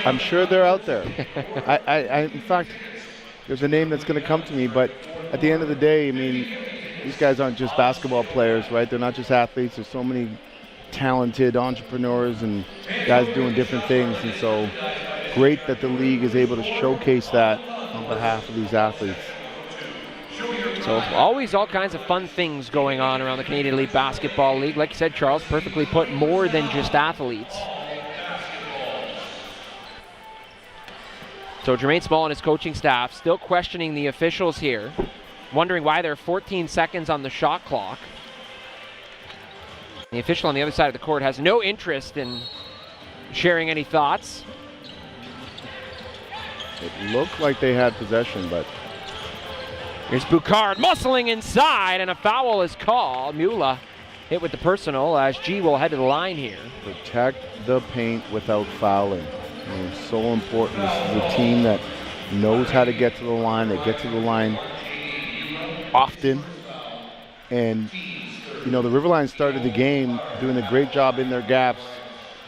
I'm sure they're out there. In fact, there's a name that's going to come to me, but at the end of the day, I mean, these guys aren't just basketball players, right? They're not just athletes. There's so many talented entrepreneurs and guys doing different things, and so great that the league is able to showcase that on behalf of these athletes. So always all kinds of fun things going on around the Canadian Elite Basketball League. Like you said, Charles, perfectly put, more than just athletes. So Jermaine Small and his coaching staff still questioning the officials here, wondering why there are 14 seconds on the shot clock. The official on the other side of the court has no interest in sharing any thoughts. It looked like they had possession, but... Here's Boucard muscling inside, and a foul is called. Mula hit with the personal as G will head to the line here. Protect the paint without fouling. It's so important. This is a team that knows how to get to the line. They get to the line often. And, you know, the River Lions started the game doing a great job in their gaps.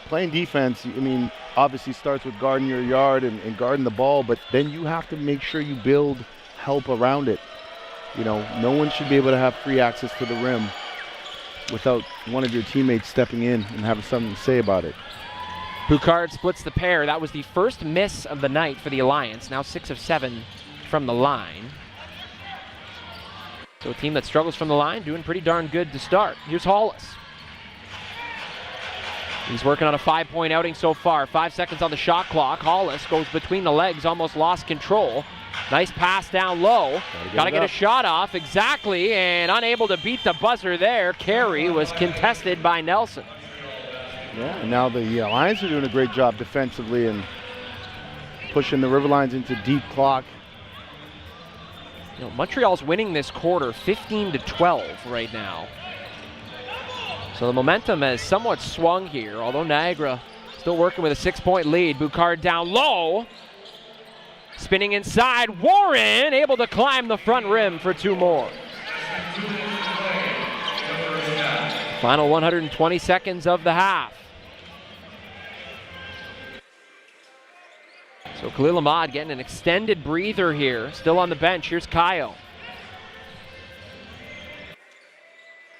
Playing defense, I mean, obviously starts with guarding your yard and guarding the ball, but then you have to make sure you build help around it. You know, no one should be able to have free access to the rim without one of your teammates stepping in and having something to say about it. Boucard splits the pair. That was the first miss of the night for the Alliance. Now 6 of 7 from the line. So a team that struggles from the line doing pretty darn good to start. Here's Hollis. He's working on a 5-point outing so far. 5 seconds on the shot clock. Hollis goes between the legs, almost lost control. Nice pass down low. Got to get a shot off. Exactly, and unable to beat the buzzer there. Carey was contested by Nelson. Yeah, and now the Lions are doing a great job defensively and pushing the River Lions into deep clock. You know, Montreal's winning this quarter 15-12 right now. So the momentum has somewhat swung here, although Niagara still working with a 6-point lead. Boucard down low. Spinning inside. Warren able to climb the front rim for 2 more. Final 120 seconds of the half. So Khalil Ahmad getting an extended breather here. Still on the bench. Here's Kayo.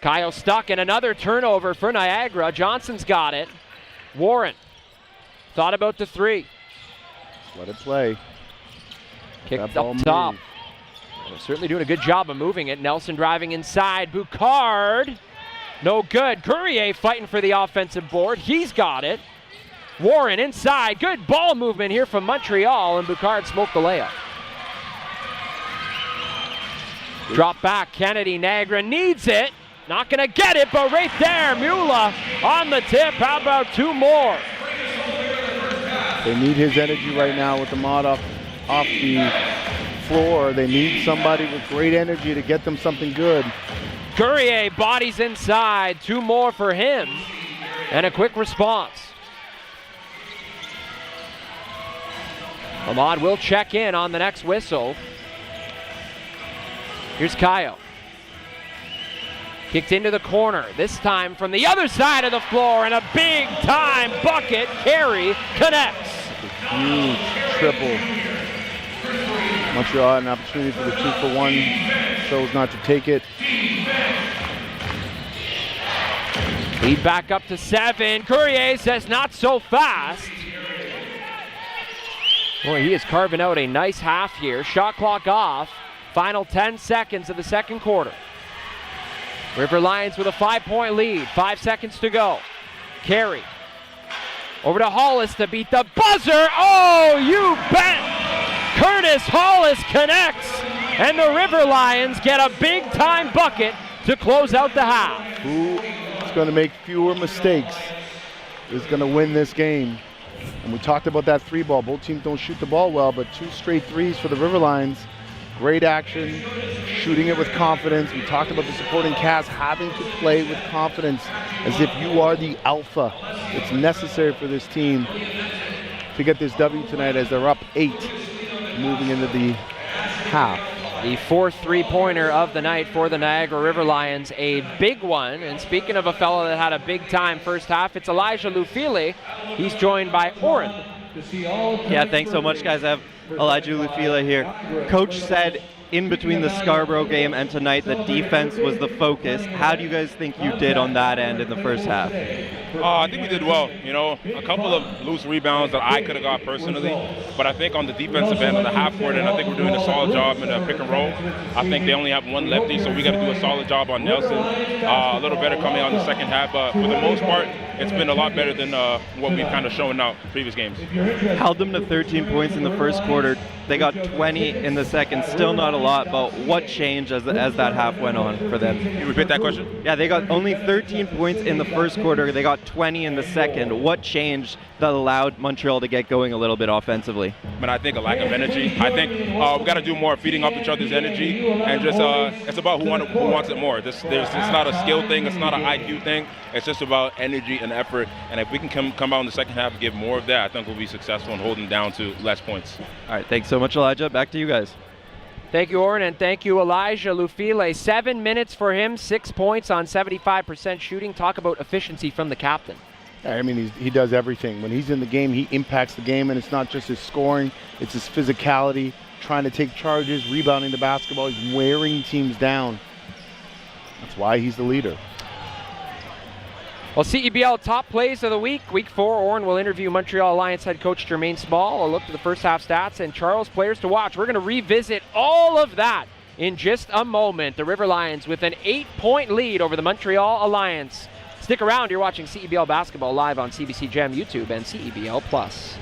Kayo stuck, and another turnover for Niagara. Johnson's got it. Warren thought about the 3. Let it play. Kicked up top. They're certainly doing a good job of moving it. Nelson driving inside. Boucard. No good. Courier fighting for the offensive board. He's got it. Warren inside. Good ball movement here from Montreal, and Boucard smoked the layup. Drop back. Kennedy. Niagara needs it. Not going to get it, but right there, Mula on the tip. How about 2 more? They need his energy right now with the mod off the floor. They need somebody with great energy to get them something good. Courier bodies inside. 2 more for him. And a quick response. Ahmad will check in on the next whistle. Here's Kayo. Kicked into the corner, this time from the other side of the floor, and a big-time bucket. Carey connects. Huge triple. Montreal had an opportunity for the 2-for-1, chose not to take it. Lead back up to 7. Courier says not so fast. Boy, he is carving out a nice half here. Shot clock off. Final 10 seconds of the second quarter. River Lions with a 5-point lead. 5 seconds to go. Carey. Over to Hollis to beat the buzzer. Oh, you bet! Curtis Hollis connects, and the River Lions get a big-time bucket to close out the half. Who is going to make fewer mistakes is going to win this game. And we talked about that 3-ball. Both teams don't shoot the ball well, but 2 straight threes for the River Lions. Great action, shooting it with confidence. We talked about the supporting cast having to play with confidence as if you are the alpha. It's necessary for this team to get this W tonight as they're up 8 moving into the half. The 4th three-pointer of the night for the Niagara River Lions, a big one. And speaking of a fellow that had a big-time first half, it's Elijah Lufile. He's joined by Oren. Yeah, thanks so much, guys. I have Elijah Lufile here. Coach said in between the Scarborough game and tonight that defense was the focus. How do you guys think you did on that end in the first half? I think we did well. You know, a couple of loose rebounds that I could have got personally, but I think on the defensive end of the half court, and I think we're doing a solid job in the pick and roll. I think they only have one lefty, so we got to do a solid job on Nelson. A little better coming out in the second half, but for the most part, it's been a lot better than what we've kind of shown out previous games. Held them to 13 points in the first quarter. They got 20 in the second. Still not a lot, but what changed as that half went on for them? Can you repeat that question? Yeah, they got only 13 points in the first quarter. They got 20 in the second. What changed that allowed Montreal to get going a little bit offensively? But I think a lack of energy. I think we got to do more feeding off each other's energy, and just it's about who wants it more. It's not a skill thing. It's not an IQ thing. It's just about energy and effort. And if we can come out in the second half and give more of that, I think we'll be successful in holding down to less points. All right, thanks so much, Elijah. Back to you guys. Thank you, Oren, and thank you, Elijah Lufile. 7 minutes for him, 6 points on 75% shooting. Talk about efficiency from the captain. I mean, he does everything. When he's in the game, he impacts the game, and it's not just his scoring, it's his physicality, trying to take charges, rebounding the basketball. He's wearing teams down. That's why he's the leader. Well, CEBL top plays of the week. Week 4, Oren will interview Montreal Alliance head coach Jermaine Small. A look to the first half stats and Charles players to watch. We're going to revisit all of that in just a moment. The River Lions with an 8-point lead over the Montreal Alliance. Stick around. You're watching CEBL basketball live on CBC Gem YouTube and CEBL Plus.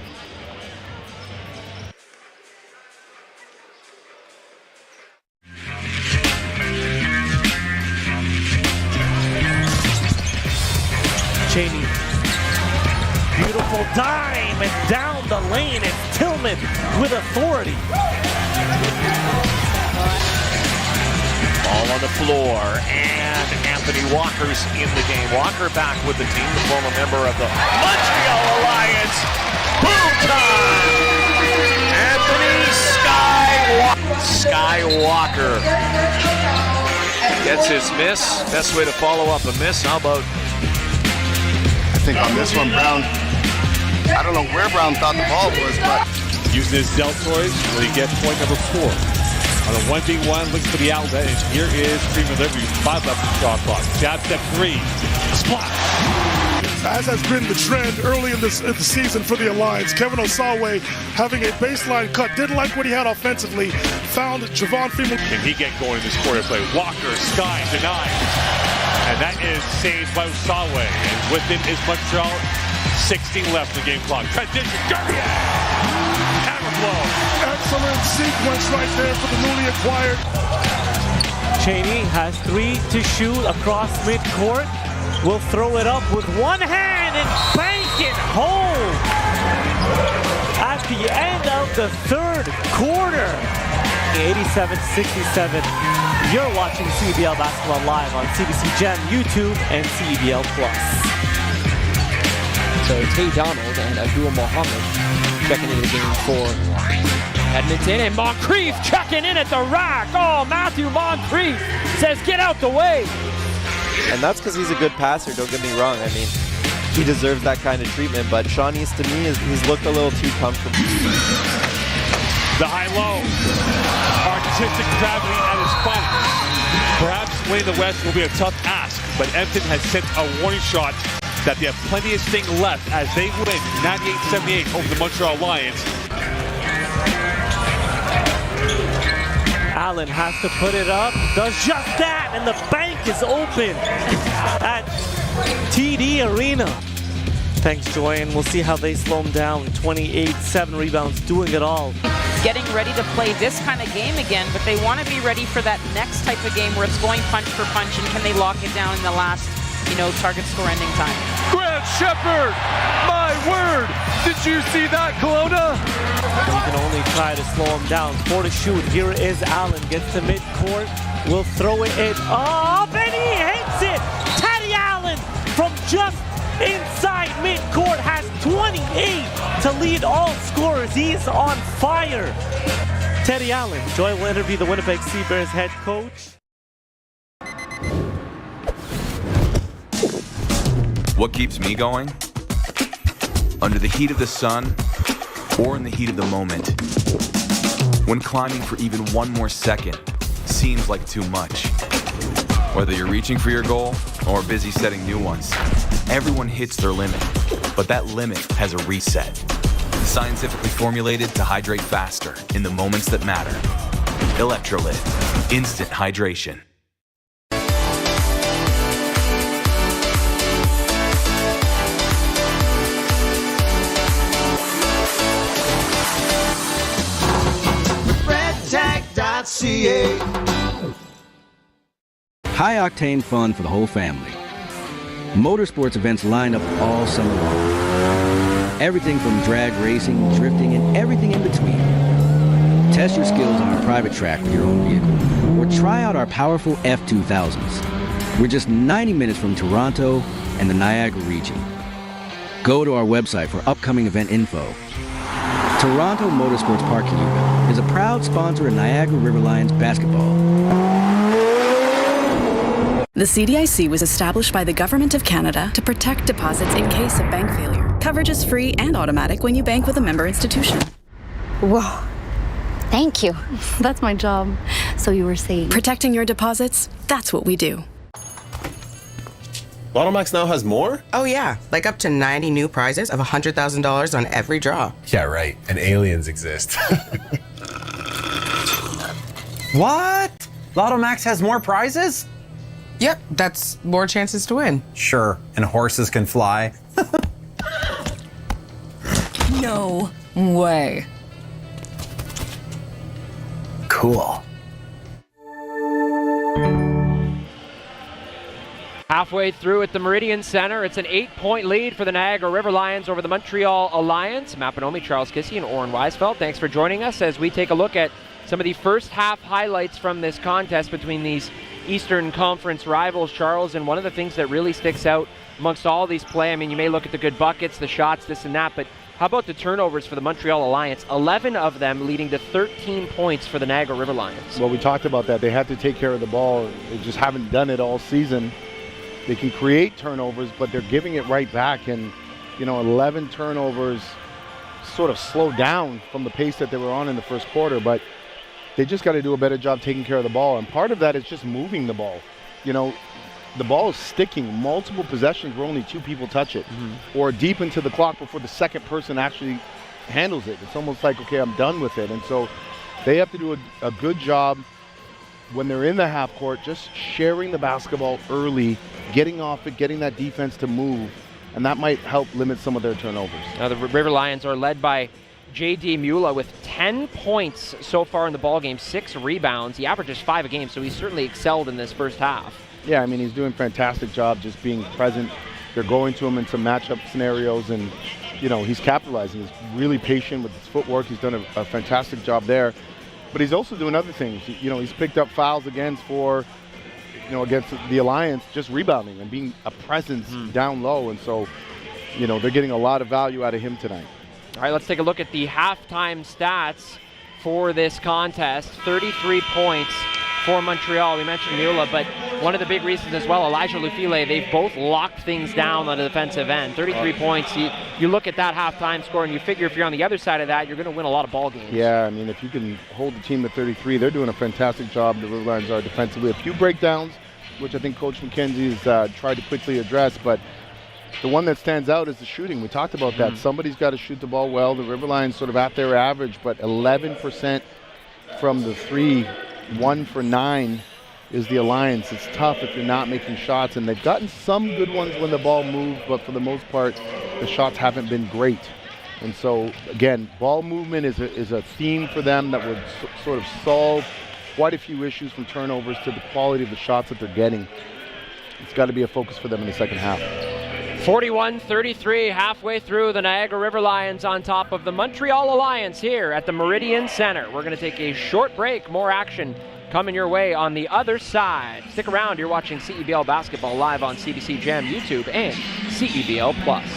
Cheney, beautiful dime, and down the lane, it's Tillman with authority. Ball on the floor, and Anthony Walker's in the game. Walker back with the team, the former member of the Montreal Alliance. Boom time! Anthony Skywalker gets his miss. Best way to follow up a miss. How about? I think on this one, Brown, I don't know where Brown thought the ball was, but using his deltoids when he gets point number 4. On a 1v1, looks for the outlet, and here is Freeman Liberty, 5 left in shot clock. Jab step 3, splash. As has been the trend early in the season for the Alliance, Kevin Osawe having a baseline cut, didn't like what he had offensively, found Javon Freeman. Can he get going in this quarter play? Walker, Sky, denied. And that is saved by Osawe. And with it is Montreal, 16 left in the game clock. Transition, Guerrier! Hammer blow. Excellent sequence right there for the newly acquired. Cheney has 3 to shoot across midcourt. Will throw it up with one hand and bank it home at the end of the third quarter. 87-67. You're watching CEBL Basketball live on CBC Gem, YouTube, and CEBL Plus. So Tay Donald and Abdul Mohammed checking into the game for Edmonton, and Moncrief checking in at the rack. Oh, Matthew Moncrief says, get out the way. And that's because he's a good passer, don't get me wrong. I mean, he deserves that kind of treatment, but Sean East, to me, he's looked a little too comfortable. The high-low. Artistic gravity at his finest. Perhaps winning the West will be a tough ask but Edmonton has sent a warning shot that they have plenty of sting left as they win 98-78 over the Montreal Lions. Allen has to put it up, does just that, and the bank is open at TD Arena. Thanks, Joanne. We'll see how they slow him down. 28, 7 rebounds, doing it all. Getting ready to play this kind of game again, but they want to be ready for that next type of game where it's going punch for punch, and can they lock it down in the last, target score ending time. Grant Shepherd, my word! Did you see that, Kelowna? You can only try to slow him down. 4 to shoot. Here is Allen, gets to midcourt, will throw it up, and he hits it! Teddy Allen from just inside midcourt has 28 to lead all scorers. He's on fire. Teddy Allen. Joy will interview the Winnipeg Sea Bears head coach. What keeps me going? Under the heat of the sun or in the heat of the moment. When climbing for even one more second seems like too much. Whether you're reaching for your goal or busy setting new ones, everyone hits their limit, but that limit has a reset. Scientifically formulated to hydrate faster in the moments that matter. Electrolyte, instant hydration. RedTag.ca. High-octane fun for the whole family. Motorsports events line up all summer long. Everything from drag racing, drifting, and everything in between. Test your skills on our private track with your own vehicle, or try out our powerful F2000s. We're just 90 minutes from Toronto and the Niagara region. Go to our website for upcoming event info. Toronto Motorsports Park Cayuga is a proud sponsor of Niagara River Lions basketball. The CDIC was established by the Government of Canada to protect deposits in case of bank failure. Coverage is free and automatic when you bank with a member institution. Whoa. Thank you. That's my job. So you were saying... Protecting your deposits, that's what we do. Lotto Max now has more? Oh yeah, like up to 90 new prizes of $100,000 on every draw. Yeah, right. And aliens exist. What? Lotto Max has more prizes? Yep, that's more chances to win. Sure, and horses can fly. No way. Cool. Halfway through at the Meridian Center, it's an 8-point lead for the Niagara River Lions over the Montreal Alliance. Matt Bonomi, Charles Kissy, and Oren Weisfeld, thanks for joining us as we take a look at some of the first half highlights from this contest between these Eastern Conference rivals, Charles. And one of the things that really sticks out amongst all these play, I mean, you may look at the good buckets, the shots, this and that, but how about the turnovers for the Montreal Alliance? 11 of them leading to 13 points for the Niagara River Lions. Well, we talked about that. They had to take care of the ball. They just haven't done it all season. They can create turnovers, but they're giving it right back. And, 11 turnovers sort of slowed down from the pace that they were on in the first quarter. But they just got to do a better job taking care of the ball. And part of that is just moving the ball. The ball is sticking multiple possessions where only two people touch it, or deep into the clock before the second person actually handles it. It's almost like, okay, I'm done with it. And so they have to do a good job when they're in the half court, just sharing the basketball early, getting off it, getting that defense to move, and that might help limit some of their turnovers. Now the River Lions are led by J.D. Mula with 10 points so far in the ballgame, 6 rebounds. He averages 5 a game, so he's certainly excelled in this first half. Yeah, I mean, he's doing a fantastic job just being present. They're going to him in some matchup scenarios, and, he's capitalizing. He's really patient with his footwork. He's done a fantastic job there. But he's also doing other things. He's picked up fouls against the Alliance, just rebounding and being a presence down low. And so, they're getting a lot of value out of him tonight. All right, let's take a look at the halftime stats for this contest. 33 points for Montreal. We mentioned Mula, but one of the big reasons as well, Elijah Lufile, they've both locked things down on the defensive end. 33 points. You look at that halftime score and you figure if you're on the other side of that, you're going to win a lot of ball games. Yeah, I mean, if you can hold the team to 33, they're doing a fantastic job. The River Lions are defensively. A few breakdowns, which I think Coach McKenzie's tried to quickly address, but the one that stands out is the shooting. We talked about that. Somebody's got to shoot the ball well. The River Lions sort of at their average, but 11% from the three, 1 for 9 is the Alliance. It's tough if you're not making shots, and they've gotten some good ones when the ball moves, but for the most part, the shots haven't been great. And so, again, ball movement is a theme for them that would sort of solve quite a few issues from turnovers to the quality of the shots that they're getting. It's got to be a focus for them in the second half. 41-33, halfway through, the Niagara River Lions on top of the Montreal Alliance here at the Meridian Center. We're going to take a short break. More action coming your way on the other side. Stick around. You're watching CEBL Basketball live on CBC Gem, YouTube, and CEBL Plus.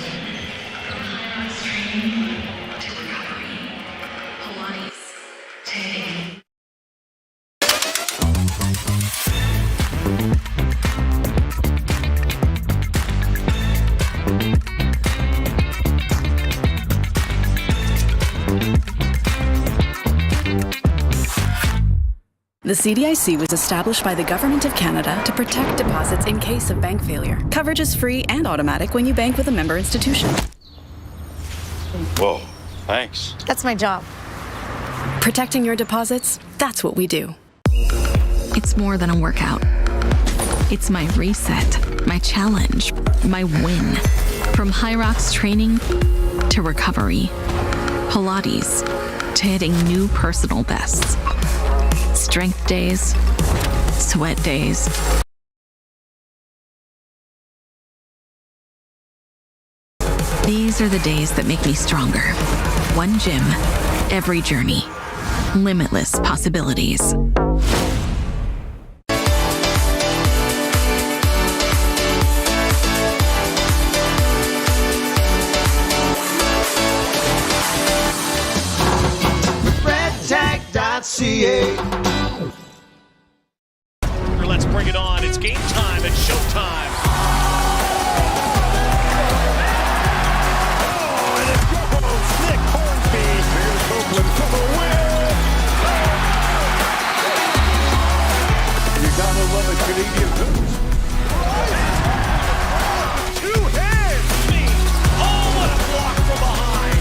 The CDIC was established by the Government of Canada to protect deposits in case of bank failure. Coverage is free and automatic when you bank with a member institution. Whoa, thanks. That's my job. Protecting your deposits, that's what we do. It's more than a workout. It's my reset, my challenge, my win. From high rocks training to recovery, Pilates to hitting new personal bests. Strength days, sweat days. These are the days that make me stronger. One gym, every journey, limitless possibilities. redtag.ca. Let's bring it on. It's game time. It's showtime. Oh, and it goes. Nick Hornsby. Here's Oakland for the win. You gotta love a Canadian boost. Two hands. Oh, what a block from behind.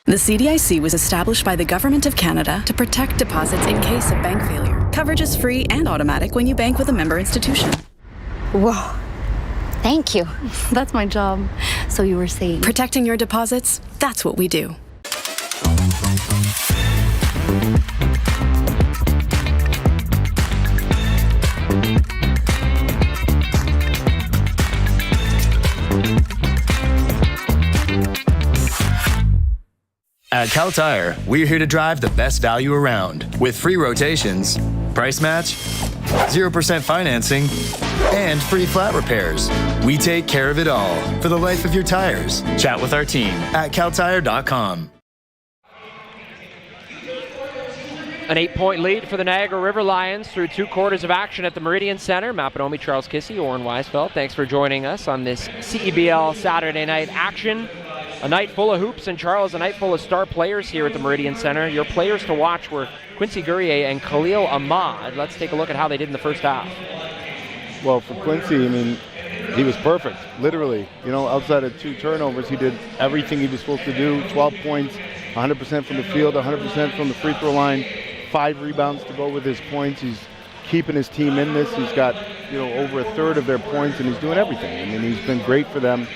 The CDIC was established by the Government of Canada to protect deposits in case of bank failure. Coverage is free and automatic when you bank with a member institution. Whoa. Thank you. That's my job. So you were saying? Protecting your deposits, that's what we do. At Cal Tire, we're here to drive the best value around with free rotations, price match, 0% financing, and free flat repairs. We take care of it all for the life of your tires. Chat with our team at caltire.com. An 8-point lead for the Niagara River Lions through 2 quarters of action at the Meridian Center. Mapinomi, Charles Kissy, Oren Weisfeld, thanks for joining us on this CEBL Saturday night action. A night full of hoops, and Charles, a night full of star players here at the Meridian Center. Your players to watch were Quincy Guerrier and Khalil Ahmad. Let's take a look at how they did in the first half. Well, for Quincy, I mean, he was perfect, literally. You know, outside of 2 turnovers, he did everything he was supposed to do. 12 points, 100% from the field, 100% from the free throw line, 5 rebounds to go with his points. He's keeping his team in this. He's got, you know, over a third of their points, and he's doing everything. I mean, he's been great for them.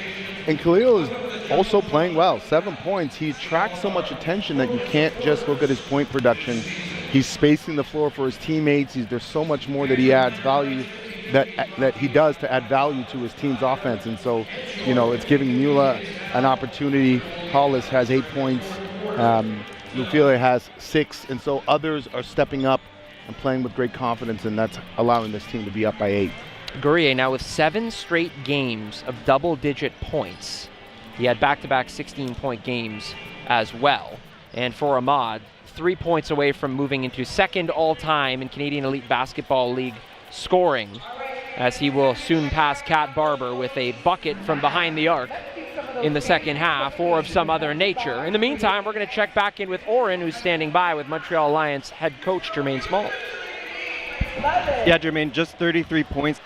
And Khalil is also playing well. 7 points. He attracts so much attention that you can't just look at his point production. He's spacing the floor for his teammates. There's so much more that he adds value, that he does to add value to his team's offense. And so, you know, it's giving Mula an opportunity. Hollis has 8 points. Lufile has 6. And so others are stepping up and playing with great confidence, and that's allowing this team to be up by 8. Guerrier now with 7 straight games of double-digit points. He had back-to-back 16-point games as well. And for Ahmad, 3 points away from moving into second all-time in Canadian Elite Basketball League scoring, as he will soon pass Kat Barber with a bucket from behind the arc. in the second half or of some other nature. In the meantime, we're going to check back in with Oren, who's standing by with Montreal Alliance head coach Jermaine Small. Yeah, Jermaine, just 33 points.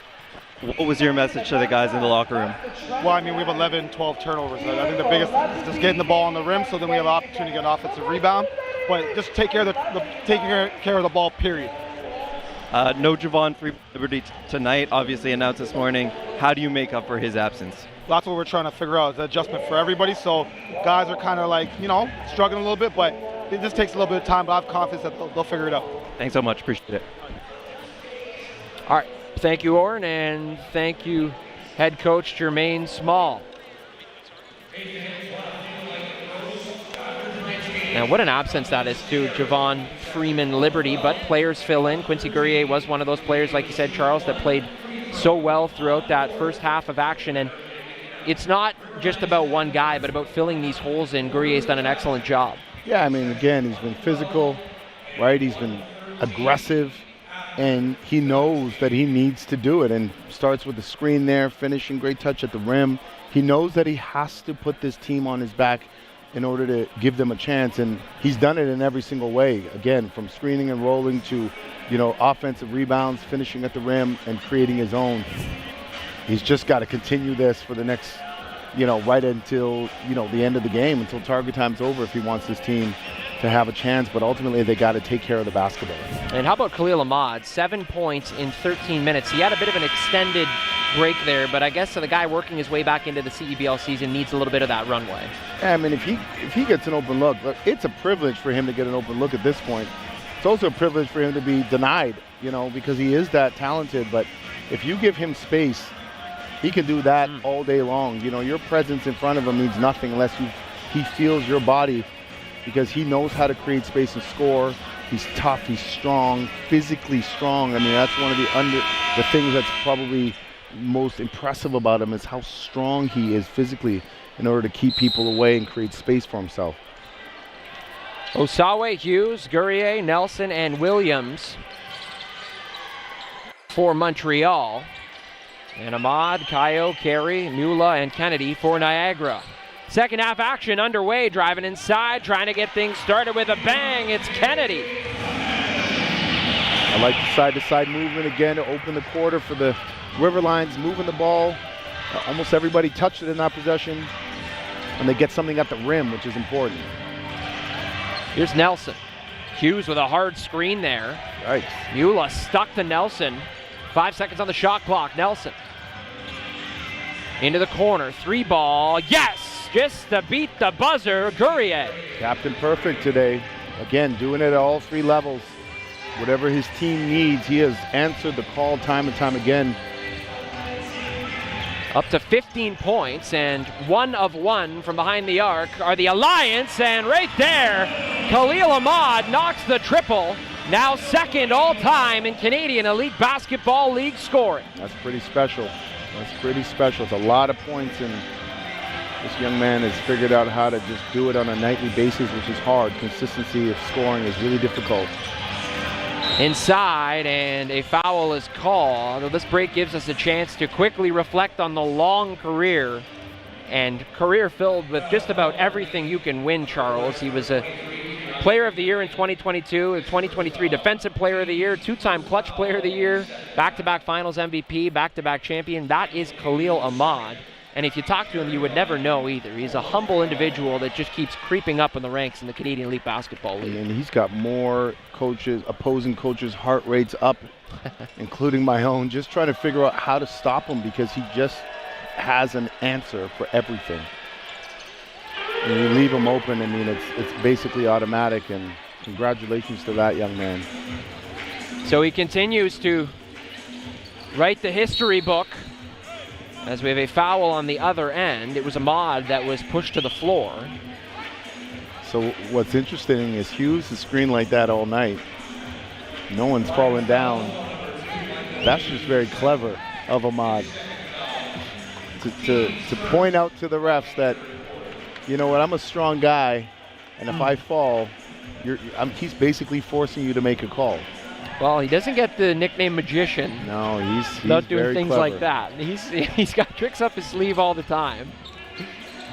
What was your message to the guys in the locker room? Well, I mean, we have 11, 12 turnovers. I think the biggest is just getting the ball on the rim, so then we have an opportunity to get an offensive rebound. But just take care of the ball, period. No Javon Free Liberty tonight, obviously announced this morning. How do you make up for his absence? That's what we're trying to figure out, is the adjustment for everybody. So guys are kind of like, struggling a little bit, but it just takes a little bit of time, but I have confidence that they'll figure it out. Thanks so much. Appreciate it. All right. Thank you, Oren, and thank you, head coach Jermaine Small. Now, what an absence that is to Javon Freeman Liberty, but players fill in. Quincy Guerrier was one of those players, like you said, Charles, that played so well throughout that first half of action. And it's not just about one guy, but about filling these holes in. Guerrier's done an excellent job. Yeah, I mean, again, he's been physical, right? He's been aggressive, and he knows that he needs to do it, and starts with the screen there, finishing, great touch at the rim. He knows that he has to put this team on his back in order to give them a chance, and he's done it in every single way. Again, from screening and rolling to, offensive rebounds, finishing at the rim, and creating his own. He's just got to continue this for the next, right until, the end of the game, until target time's over if he wants this team to have a chance, but ultimately they got to take care of the basketball. And how about Khalil Ahmad? 7 points in 13 minutes. He had a bit of an extended break there, but I guess the guy working his way back into the CEBL season needs a little bit of that runway. Yeah, I mean, if he gets an open look, it's a privilege for him to get an open look at this point. It's also a privilege for him to be denied, because he is that talented, but if you give him space, he can do that all day long. Your presence in front of him means nothing unless he feels your body, because he knows how to create space and score. He's tough, he's strong, physically strong. I mean, that's one of the things that's probably most impressive about him, is how strong he is physically in order to keep people away and create space for himself. Osawe, Hughes, Guerrier, Nelson, and Williams for Montreal. And Ahmad, Kayo, Carey, Mula, and Kennedy for Niagara. Second half action underway, driving inside, trying to get things started with a bang. It's Kennedy. I like the side-to-side movement again to open the quarter for the River Lions, moving the ball. Almost everybody touched it in that possession, and they get something at the rim, which is important. Here's Nelson. Hughes with a hard screen there. Right. Mula stuck to Nelson. 5 seconds on the shot clock. Nelson. Into the corner. 3-ball. Yes! Just to beat the buzzer, Guerrier. Captain Perfect today. Again, doing it at all 3 levels. Whatever his team needs, he has answered the call time and time again. Up to 15 points, and 1 of 1 from behind the arc are the Alliance, and right there, Khalil Ahmad knocks the triple. Now second all-time in Canadian Elite Basketball League scoring. That's pretty special. That's pretty special. It's a lot of points, and this young man has figured out how to just do it on a nightly basis, which is hard. Consistency of scoring is really difficult. Inside, and a foul is called. This break gives us a chance to quickly reflect on the long career, and career filled with just about everything you can win, Charles. He was a Player of the Year in 2022, a 2023 Defensive Player of the Year, 2-time Clutch Player of the Year, back-to-back Finals MVP, back-to-back champion. That is Khalil Ahmad. And if you talk to him, you would never know either. He's a humble individual that just keeps creeping up in the ranks in the Canadian Elite Basketball League. And he's got more coaches, opposing coaches' heart rates up, including my own, just trying to figure out how to stop him, because he just has an answer for everything. When you leave him open, I mean, it's basically automatic, and congratulations to that young man. So he continues to write the history book as we have a foul on the other end. It was Ahmad that was pushed to the floor. So what's interesting is Hughes has screened like that all night. No one's fallen down. That's just very clever of Ahmad to point out to the refs that, you know what, I'm a strong guy, and if I fall, he's basically forcing you to make a call. Well, he doesn't get the nickname Magician. No, he's not doing very things clever. like that. He's got tricks up his sleeve all the time.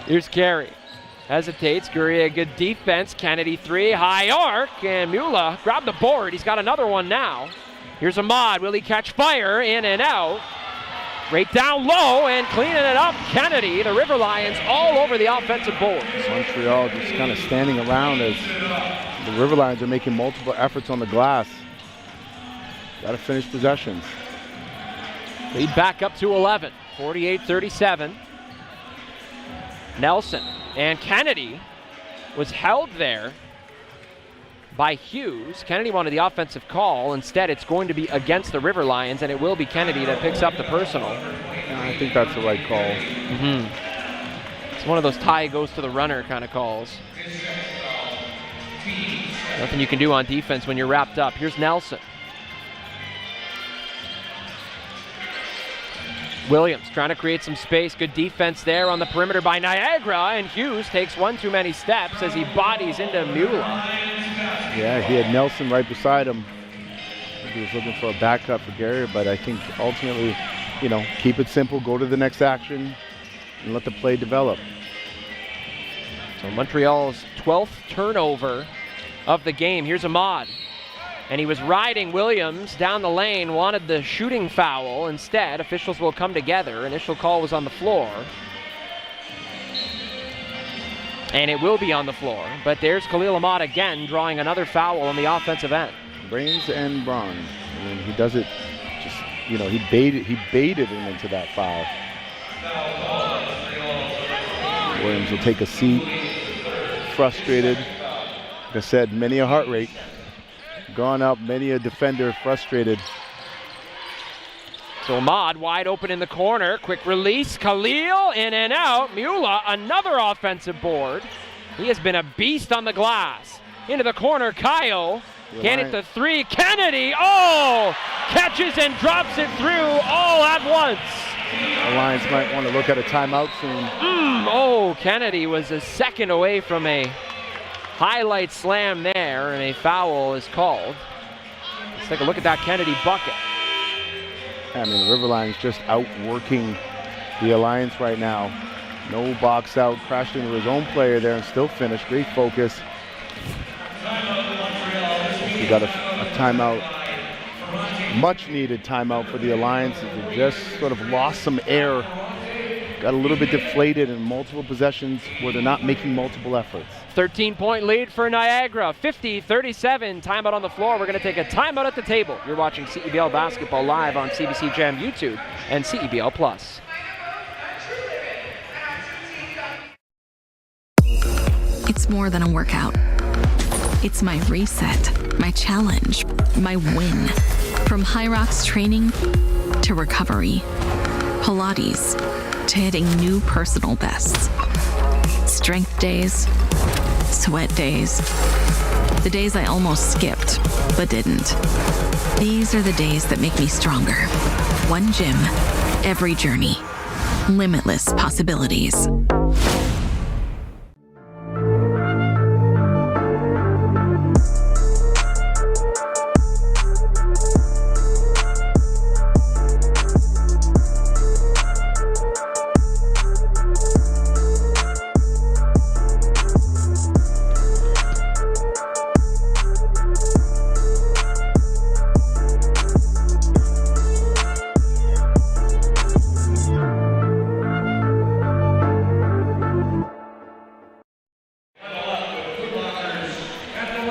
Here's Carey. Hesitates. Gurria, good defense. Kennedy 3, high arc, and Mula grabbed the board. He's got another one now. Here's Ahmad. Will he catch fire? In and out. Right down low and cleaning it up. Kennedy, the River Lions, all over the offensive boards. Montreal just kind of standing around as the River Lions are making multiple efforts on the glass. Got to finish possessions. Lead back up to 11, 48-37. Nelson and Kennedy was held there by Hughes. Kennedy wanted the offensive call. Instead, it's going to be against the River Lions, and it will be Kennedy that picks up the personal. I think that's the right call. It's one of those tie goes to the runner kind of calls. Nothing you can do on defense when you're wrapped up. Here's Nelson. Williams trying to create some space. Good defense there on the perimeter by Niagara, and Hughes takes one too many steps as he bodies into Mula. Yeah, he had Nelson right beside him. He was looking for a back cut for Gary, but I think ultimately, you know, keep it simple, go to the next action, and let the play develop. So Montreal's 12th turnover of the game. Here's Ahmad. And he was riding Williams down the lane, wanted the shooting foul. Instead, officials will come together. Initial call was on the floor. And it will be on the floor. But there's Khalil Ahmad again, drawing another foul on the offensive end. Brains and brawn. I mean, he does it just, you know, he baited him into that foul. Williams will take a seat, frustrated. Like I said, many a heart rate. Gone up, many a defender frustrated. So Ahmad wide open in the corner. Quick release. Khalil in and out. Mula, another offensive board. He has been a beast on the glass. Into the corner, Kyle. Can't hit the three. Kennedy, catches and drops it through all at once. The Lions might want to look at a timeout soon. Kennedy was a second away from a highlight slam there, and a foul is called. Let's take a look at that Kennedy bucket. I mean, the River Lions just outworking the Alliance right now. No box out, crashed into his own player there and still finished. Great focus. We got a timeout, much needed timeout for the Alliance. They just sort of lost some air, got a little bit deflated in multiple possessions where they're not making multiple efforts. 13-point lead for Niagara, 50-37. Timeout on the floor. We're going to take a timeout at the table. You're watching CEBL Basketball live on CBC Jam YouTube and CEBL Plus. It's more than a workout. It's my reset, my challenge, my win. From High Rocks training to recovery, Pilates to hitting new personal bests. Strength days, sweat days, the days I almost skipped, but didn't. These are the days that make me stronger. One gym, every journey, limitless possibilities.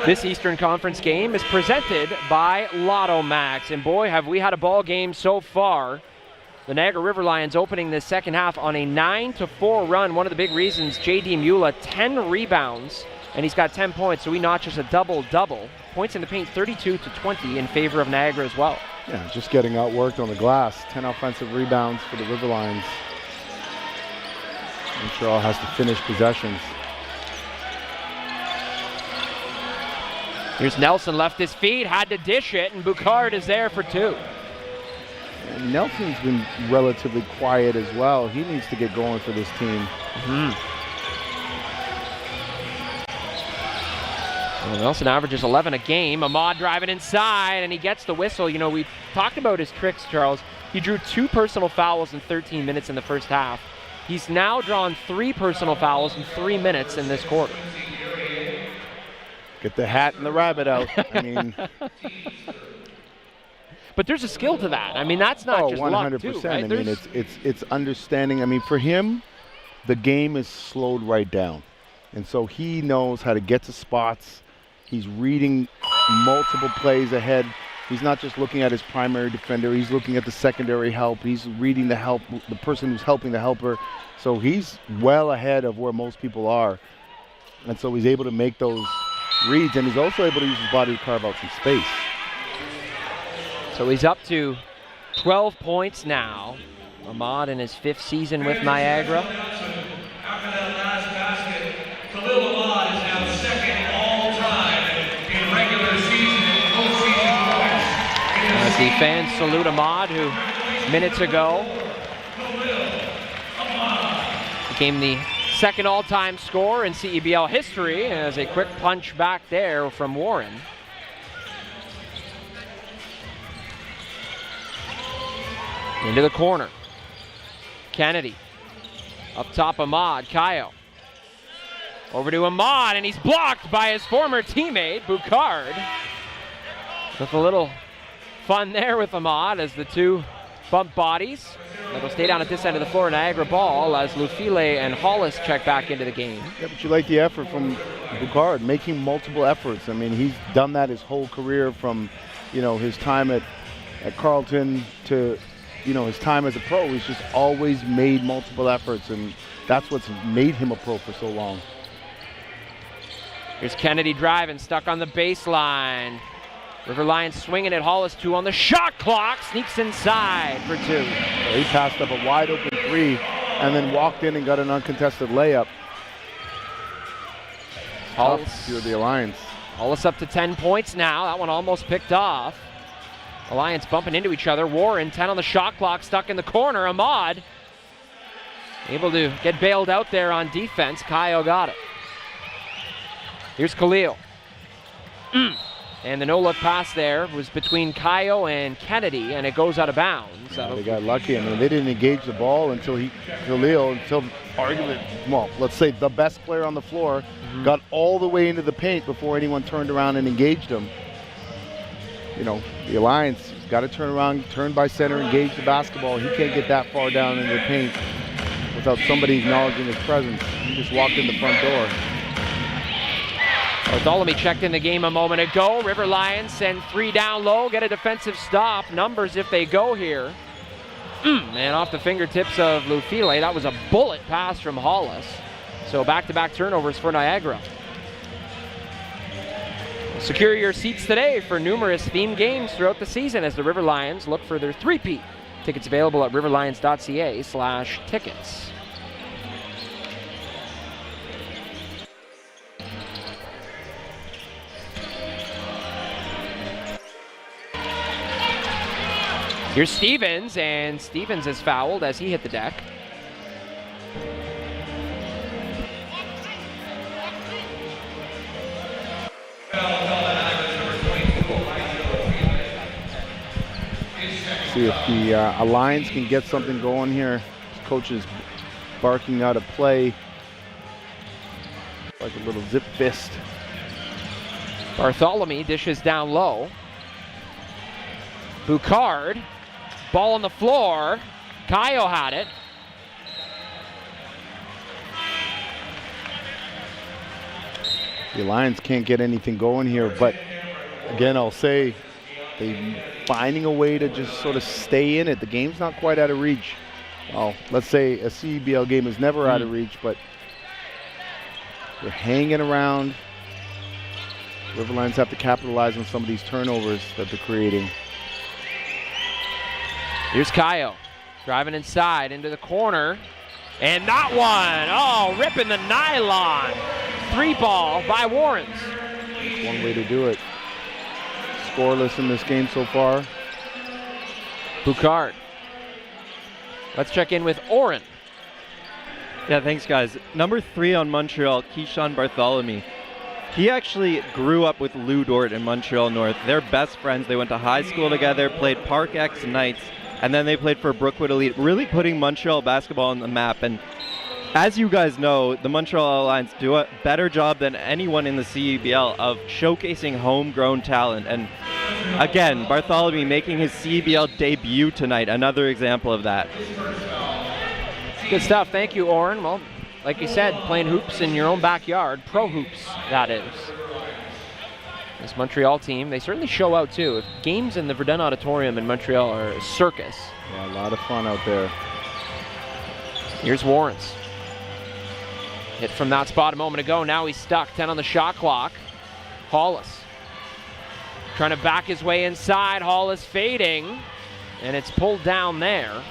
This Eastern Conference game is presented by Lotto Max, and boy, have we had a ball game so far. The Niagara River Lions opening this second half on a 9-4 run. One of the big reasons, J.D. Mula, 10 rebounds, and he's got 10 points, so he notches a double-double. Points in the paint, 32-20 in favor of Niagara as well. Yeah, just getting outworked on the glass. 10 offensive rebounds for the River Lions. Montreal has to finish possessions. Here's Nelson, left his feet, had to dish it, and Boucard is there for two. And Nelson's been relatively quiet as well. He needs to get going for this team. Well, Nelson averages 11 a game. Ahmad driving inside, and he gets the whistle. You know, we talked about his tricks, Charles. He drew 2 personal fouls in 13 minutes in the first half. He's now drawn 3 personal fouls in 3 minutes in this quarter. Get the hat and the rabbit out. I mean, but there's a skill to that. I mean, that's not just 100%. luck too, right? I mean, it's understanding. I mean, for him, the game is slowed right down, and so he knows how to get to spots. He's reading multiple plays ahead. He's not just looking at his primary defender. He's looking at the secondary help. He's reading the person who's helping the helper. So he's well ahead of where most people are, and so he's able to make those reads, and he's also able to use his body to carve out some space. So he's up to 12 points now. Ahmad in his 5th season with Niagara. After that last basket, Khalil Ahmad is now second all-time in regular season and postseason points. As the fans salute Ahmad, who minutes ago became the 2nd all-time scorer in CEBL history, as a quick punch back there from Warren. Into the corner. Kennedy. Up top, Ahmad. Kayo. Over to Ahmad, and he's blocked by his former teammate, Boucard. With a little fun there with Ahmad as the two bump bodies. That'll stay down at this end of the floor. Niagara ball as Lufile and Hollis check back into the game. Yeah, but you like the effort from Boucard, making multiple efforts. I mean, he's done that his whole career from, his time at Carleton to, his time as a pro. He's just always made multiple efforts, and that's what's made him a pro for so long. Here's Kennedy driving, stuck on the baseline. River Lions swinging at Hollis, 2 on the shot clock, sneaks inside for 2. He passed up a wide open 3 and then walked in and got an uncontested layup. Hollis to the Alliance. Hollis up to 10 points now. That one almost picked off. Alliance bumping into each other. Warren, 10 on the shot clock, stuck in the corner. Ahmad able to get bailed out there on defense. Kayo got it. Here's Khalil. And the no-look pass there was between Kayo and Kennedy, and it goes out of bounds. Yeah, they got lucky. I mean, they didn't engage the ball until arguably, let's say the best player on the floor got all the way into the paint before anyone turned around and engaged him. The Alliance got to turn around, turn by center, engage the basketball. He can't get that far down into the paint without somebody acknowledging his presence. He just walked in the front door. Bartholomew checked in the game a moment ago. River Lions send 3 down low, get a defensive stop. Numbers if they go here. And off the fingertips of Lufile, that was a bullet pass from Hollis. So back-to-back turnovers for Niagara. Secure your seats today for numerous themed games throughout the season as the River Lions look for their three-peat. Tickets available at riverlions.ca/tickets. Here's Stevens, and Stevens is fouled as he hit the deck. See if the Alliance can get something going here. His coach is barking out a play like a little zip fist. Bartholomew dishes down low. Boucard, ball on the floor. Kayo had it. The Alliance can't get anything going here, but again, I'll say they're finding a way to just sort of stay in it. The game's not quite out of reach. Well, let's say a CEBL game is never out of reach, but they're hanging around. River Lions have to capitalize on some of these turnovers that they're creating. Here's Kayo, driving inside into the corner. And that one, ripping the nylon. 3-ball by Warrens. That's one way to do it. Scoreless in this game so far. Boucard. Let's check in with Oren. Yeah, thanks, guys. Number 3 on Montreal, Keyshawn Bartholomew. He actually grew up with Lou Dort in Montreal North. They're best friends. They went to high school together, played Park X Knights. and then they played for Brookwood Elite, really putting Montreal basketball on the map. And as you guys know, the Montreal Alliance do a better job than anyone in the CEBL of showcasing homegrown talent. And again, Bartholomew making his CEBL debut tonight, another example of that. Good stuff. Thank you, Oren. Well, like you said, playing hoops in your own backyard, pro hoops, that is. This Montreal team, they certainly show out too. Games in the Verdun Auditorium in Montreal are a circus. Yeah, a lot of fun out there. Here's Warrens. Hit from that spot a moment ago. Now he's stuck. 10 on the shot clock. Hollis trying to back his way inside. Hollis fading, and it's pulled down there.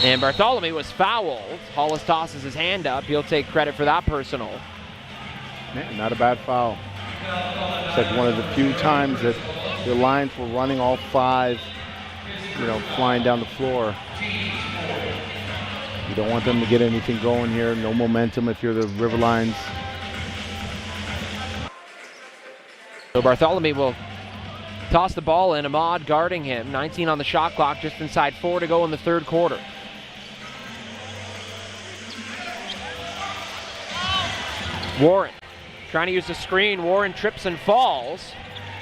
And Bartholomew was fouled. Hollis tosses his hand up. He'll take credit for that personal. Yeah, not a bad foul. It's like one of the few times that the Lions were running all 5, flying down the floor. You don't want them to get anything going here. No momentum if you're the River Lions. So Bartholomew will toss the ball in. Ahmad guarding him. 19 on the shot clock, just inside 4 to go in the third quarter. Warren trying to use the screen. Warren trips and falls.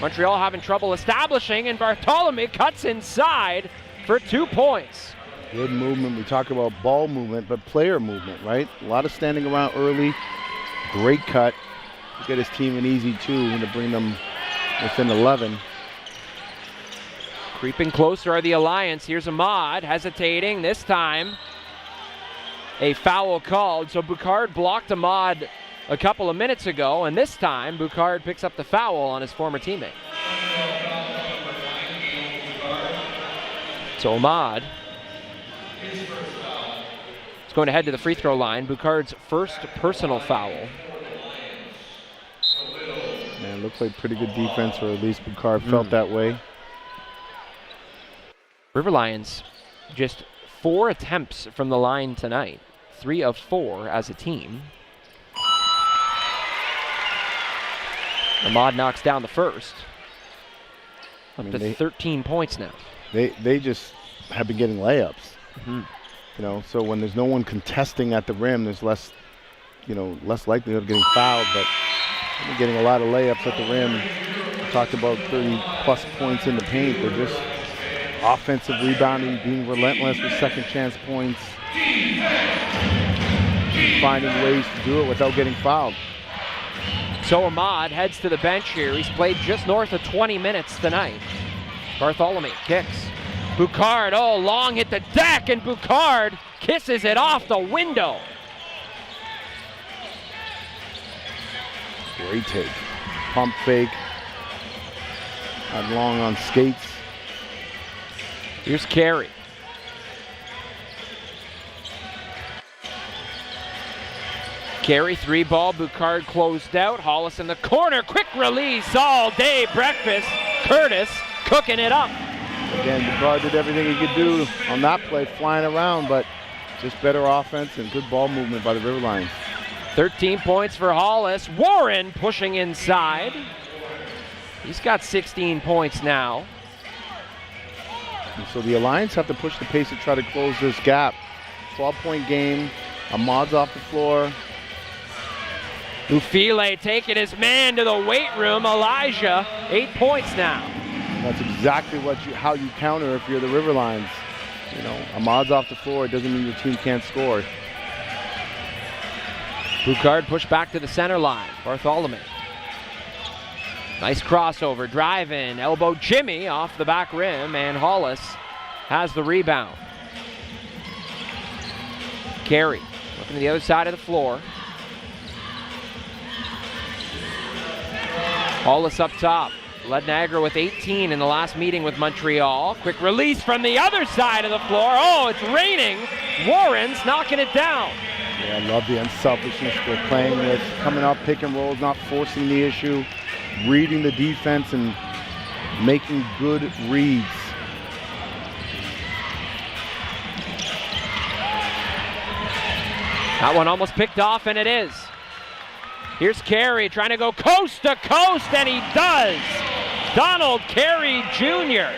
Montreal having trouble establishing, and Bartholomew cuts inside for 2 points. Good movement. We talk about ball movement, but player movement, right? A lot of standing around early. Great cut. To get his team an easy 2 and to bring them within 11. Creeping closer are the Alliance. Here's Ahmad hesitating. This time a foul called. So Boucard blocked Ahmad a couple of minutes ago, and this time Boucard picks up the foul on his former teammate. So Ahmad is going to head to the free throw line. Boucard's first personal foul. Man, looks like pretty good defense, or at least Boucard felt that way. River Lions just 4 attempts from the line tonight. 3 of 4 as a team. Ahmad knocks down the first. Up to 13 points now. They just have been getting layups. So when there's no one contesting at the rim, there's less likelihood of getting fouled, but they're getting a lot of layups at the rim. We talked about 30-plus points in the paint. They're just offensive rebounding, being relentless with second chance points, finding ways to do it without getting fouled. So Ahmad heads to the bench here. He's played just north of 20 minutes tonight. Bartholomew kicks. Boucard, long hit the deck, and Boucard kisses it off the window. Great take. Pump fake. Had long on skates. Here's Carey. Carey, 3-ball. Boucard closed out. Hollis in the corner. Quick release. All day breakfast. Curtis cooking it up. Again, Boucard did everything he could do on that play, flying around, but just better offense and good ball movement by the River Lions. 13 points for Hollis. Warren pushing inside. He's got 16 points now. And so the Alliance have to push the pace to try to close this gap. 12-point game. Ahmad's off the floor. Ufile taking his man to the weight room. Elijah, 8 points now. That's exactly how you counter if you're the River Lions. Ahmad's off the floor. It doesn't mean your team can't score. Boucard pushed back to the center line. Bartholomew. Nice crossover, drive in, elbow Jimmy off the back rim, and Hollis has the rebound. Carey looking to the other side of the floor. Hollis up top. Led Niagara with 18 in the last meeting with Montreal. Quick release from the other side of the floor. It's raining. Warren's knocking it down. Yeah, I love the unselfishness they're playing with. Coming up, pick and rolls, not forcing the issue. Reading the defense and making good reads. That one almost picked off, and it is. Here's Carey trying to go coast to coast, and he does. Donald Carey Jr.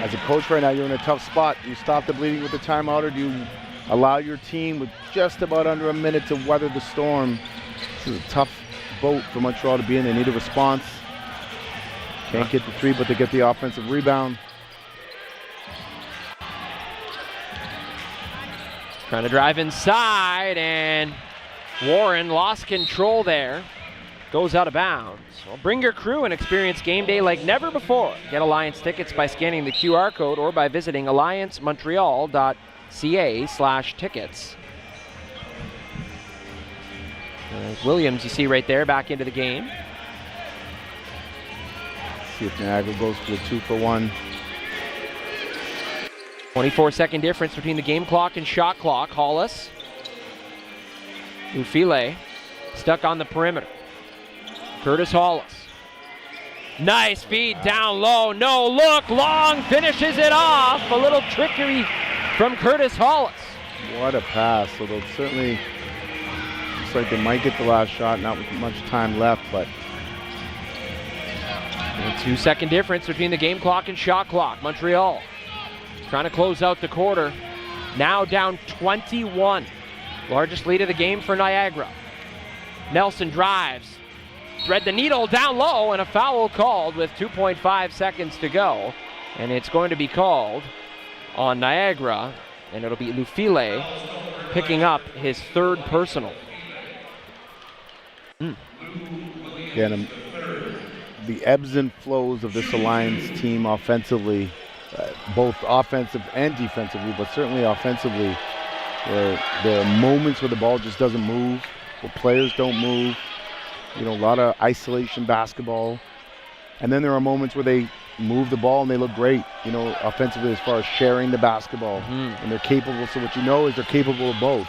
As a coach right now, you're in a tough spot. Do you stop the bleeding with the timeout, or do you allow your team with just about under a minute to weather the storm? This is a tough boat for Montreal to be in. They need a response. Can't get the three, but they get the offensive rebound. Trying to drive inside, and Warren lost control there. Goes out of bounds. Well, bring your crew and experience game day like never before. Get Alliance tickets by scanning the QR code or by visiting alliancemontreal.ca/tickets. Williams, you see right there, back into the game. See if Niagara goes for a 2-for-1. 24-second difference between the game clock and shot clock. Hollis. Ufile stuck on the perimeter. Curtis Hollis. Nice feed down low. No look. Long finishes it off. A little trickery from Curtis Hollis. What a pass. So they'll certainly, looks like they might get the last shot, not with much time left, but. A 2-second difference between the game clock and shot clock. Montreal trying to close out the quarter. Now down 21. Largest lead of the game for Niagara. Nelson drives. Thread the needle down low, and a foul called with 2.5 seconds to go. And it's going to be called on Niagara, and it'll be Lufile picking up his third personal. Again, the ebbs and flows of this Alliance team offensively, both offensive and defensively, but certainly offensively, where there are moments where the ball just doesn't move, where players don't move. You know, a lot of isolation basketball. And then there are moments where they move the ball and they look great, you know, offensively as far as sharing the basketball. And they're capable. So what you know is they're capable of both.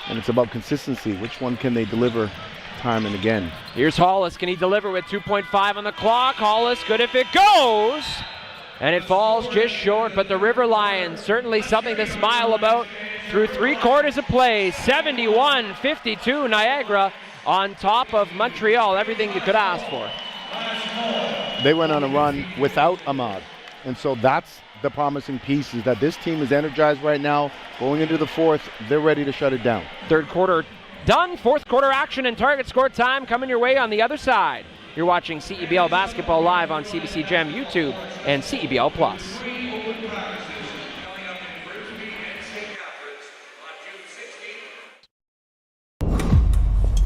And it's about consistency. Which one can they deliver time and again? Here's Hollis. Can he deliver with 2.5 on the clock? Hollis, good if it goes. And it falls just short, but the River Lions, certainly something to smile about through 3 quarters of play. 71-52 Niagara on top of Montreal. Everything you could ask for. They went on a run without Ahmad. And so that's the promising piece, is that this team is energized right now. Going into the fourth, they're ready to shut it down. Third quarter done. Fourth quarter action and target score time coming your way on the other side. You're watching CEBL Basketball live on CBC Gem YouTube and CEBL Plus.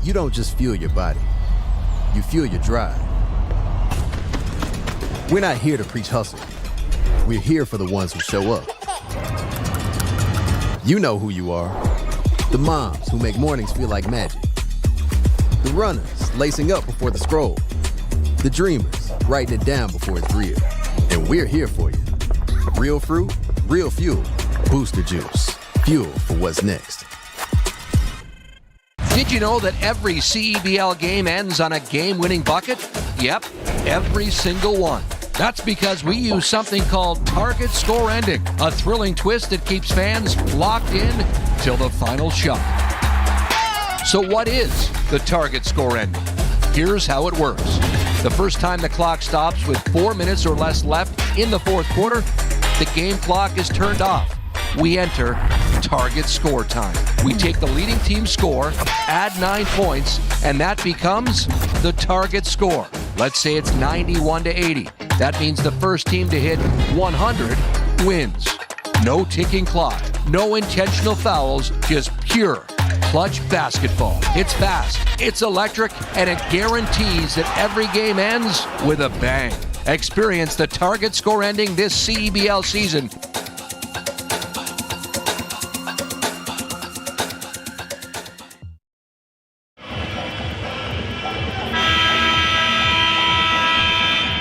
You don't just fuel your body, you fuel your drive. We're not here to preach hustle. We're here for the ones who show up. You know who you are. The moms who make mornings feel like magic. The runners lacing up before the scroll. The dreamers writing it down before it's real. And we're here for you. Real fruit, real fuel. Booster Juice. Fuel for what's next. Did you know that every CEBL game ends on a game-winning bucket? Yep, every single one. That's because we use something called target score ending, a thrilling twist that keeps fans locked in till the final shot. So what is the target score ending? Here's how it works. The first time the clock stops with 4 minutes or less left in the fourth quarter, the game clock is turned off. We enter target score time. We take the leading team's score, add 9 points, and that becomes the target score. Let's say it's 91-80. That means the first team to hit 100 wins. No ticking clock, no intentional fouls, just pure clutch basketball. It's fast, it's electric, and it guarantees that every game ends with a bang. Experience the target score ending this CEBL season.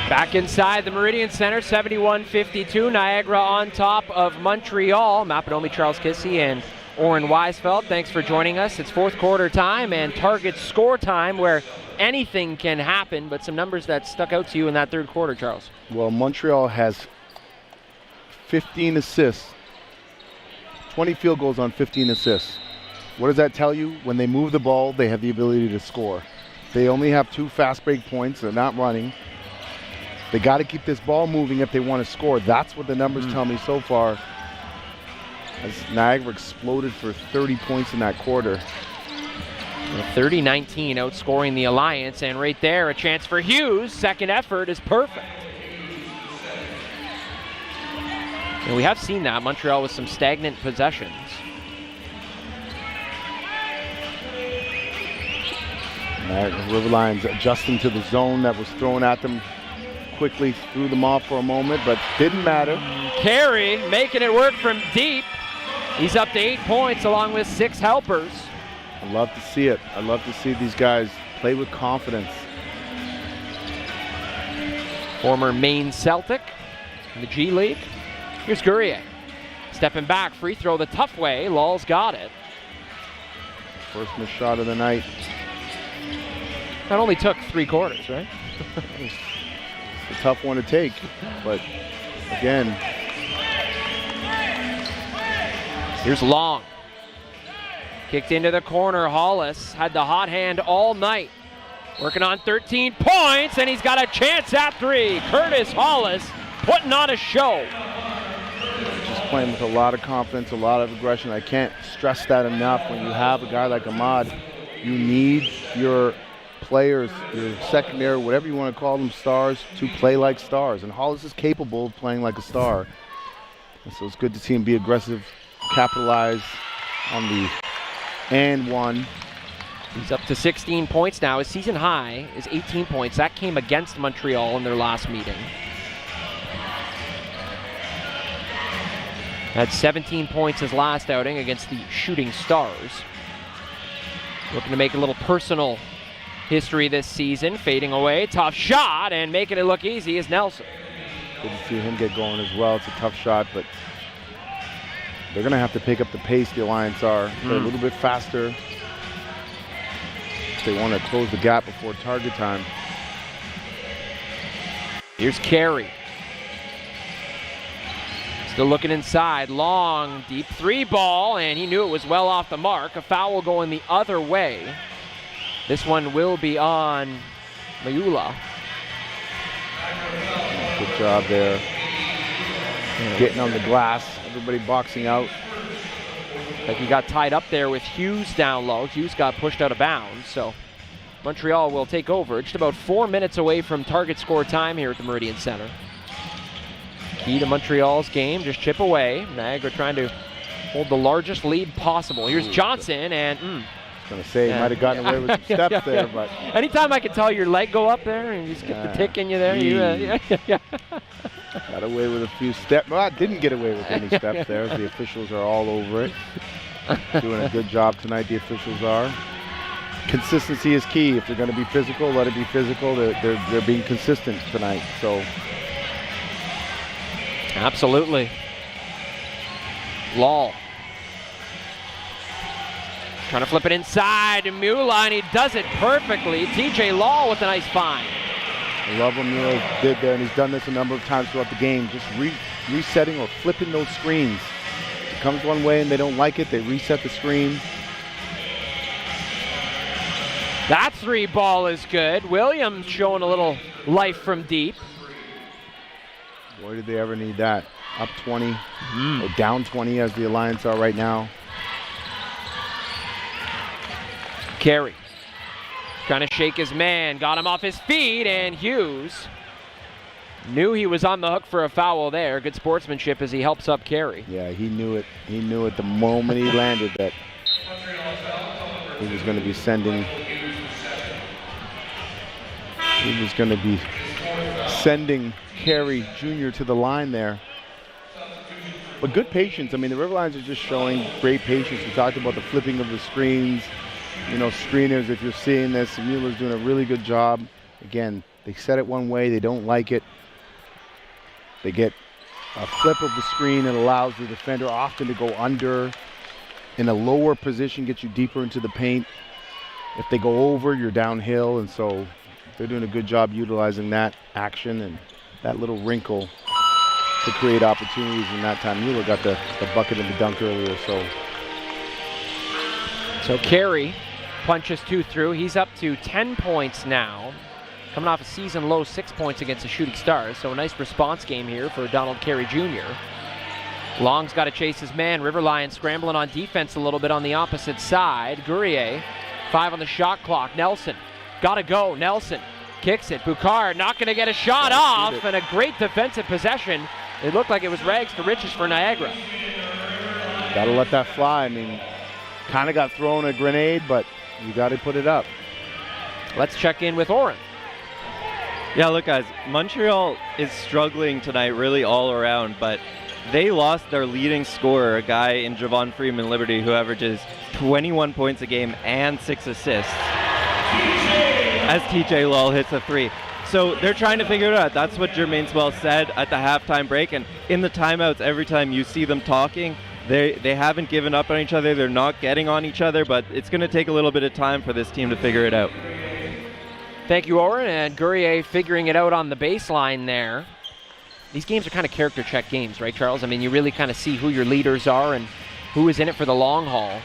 Back inside the Meridian Center, 71-52. Niagara on top of Montreal. Mapinomi, Charles Kissy, and Oren Weisfeld, thanks for joining us. It's fourth quarter time and target score time, where anything can happen, but some numbers that stuck out to you in that third quarter, Charles. Well, Montreal has 15 assists, 20 field goals on 15 assists. What does that tell you? When they move the ball, they have the ability to score. They only have 2 fast break points. They're not running. They got to keep this ball moving if they want to score. That's what the numbers tell me so far. As Niagara exploded for 30 points in that quarter. 30-19 outscoring the Alliance, and right there a chance for Hughes. Second effort is perfect. And we have seen that, Montreal with some stagnant possessions. River Lions adjusting to the zone that was thrown at them quickly, threw them off for a moment, but didn't matter. Carey making it work from deep. He's up to 8 points along with 6 helpers. I love to see it. I love to see these guys play with confidence. Former Maine Celtic in the G League. Here's Gourier. Stepping back, free throw the tough way. Law's got it. First missed shot of the night. That only took 3 quarters, right? It's a tough one to take, but again. Here's Long. Kicked into the corner. Hollis had the hot hand all night. Working on 13 points, and he's got a chance at 3. Curtis Hollis putting on a show. Just playing with a lot of confidence, a lot of aggression. I can't stress that enough. When you have a guy like Ahmad, you need your players, your secondary, whatever you want to call them, stars, to play like stars. And Hollis is capable of playing like a star. And so it's good to see him be aggressive, capitalize on the and one. He's up to 16 points now. His season high is 18 points. That came against Montreal in their last meeting. Had 17 points his last outing against the Shooting Stars. Looking to make a little personal history this season. Fading away. Tough shot, and making it look easy is Nelson. Good to see him get going as well. It's a tough shot, but they're going to have to pick up the pace, the Alliance are. Play a little bit faster if they want to close the gap before target time. Here's Carey. Still looking inside. Long, deep 3 ball, and he knew it was well off the mark. A foul going the other way. This one will be on Mayula. Good job there. Getting on the glass. Everybody boxing out. Like he got tied up there with Hughes down low. Hughes got pushed out of bounds, so Montreal will take over. Just about 4 minutes away from target score time here at the Meridian Center. Key to Montreal's game, just chip away. Niagara trying to hold the largest lead possible. Here's Johnson, and I was going to say, he might have gotten away with some steps there, but anytime I can tell your leg go up there and you just get the tick in you there, got away with a few steps. Well, I didn't get away with any steps there. The officials are all over it. Doing a good job tonight, the officials are. Consistency is key. If they're going to be physical, let it be physical. They're being consistent tonight. So, absolutely. Law. Trying to flip it inside to Mula, and he does it perfectly. TJ Law with a nice find. I love what Mula did there, and he's done this a number of times throughout the game, just resetting or flipping those screens. It comes one way and they don't like it, they reset the screen. That 3 ball is good. Williams showing a little life from deep. Boy, did they ever need that. Up 20, or down 20 as the Alliance are right now. Carey trying to shake his man, got him off his feet, and Hughes knew he was on the hook for a foul there. Good sportsmanship as he helps up Carey. Yeah, he knew it. He knew it the moment he landed that he was going to be sending. He was going to be sending Carey Jr. to the line there. But good patience. I mean, the River Lions are just showing great patience. We talked about the flipping of the screens. You know, screeners, if you're seeing this, Mueller's doing a really good job. Again, they set it one way, they don't like it. They get a flip of the screen and allows the defender often to go under. In a lower position, gets you deeper into the paint. If they go over, you're downhill, and so they're doing a good job utilizing that action and that little wrinkle to create opportunities. And that time, Mueller got the bucket and the dunk earlier, So Carey punches 2 through. He's up to 10 points now. coming off a season-low 6 points against the Shooting Stars, so a nice response game here for Donald Carey Jr. Long's got to chase his man. River Lions scrambling on defense a little bit on the opposite side. Gourrier, 5 on the shot clock. Nelson, got to go. Nelson kicks it. Boucard not going to get a shot off, and a great defensive possession. It looked like it was rags to riches for Niagara. Got to let that fly. I mean, kind of got thrown a grenade, but you got to put it up. Let's check in with Oren. Yeah, look, guys, Montreal is struggling tonight really all around, but they lost their leading scorer, a guy in Javon Freeman Liberty, who averages 21 points a game and 6 assists, as TJ Lull hits a 3. So they're trying to figure it out. That's what Jermaine Swell said at the halftime break, and in the timeouts, every time you see them talking, they haven't given up on each other. They're not getting on each other, but it's going to take a little bit of time for this team to figure it out. Thank you, Oren, and Gourrier figuring it out on the baseline there. These games are kind of character check games, right, Charles? I mean, you really kind of see who your leaders are and who is in it for the long haul.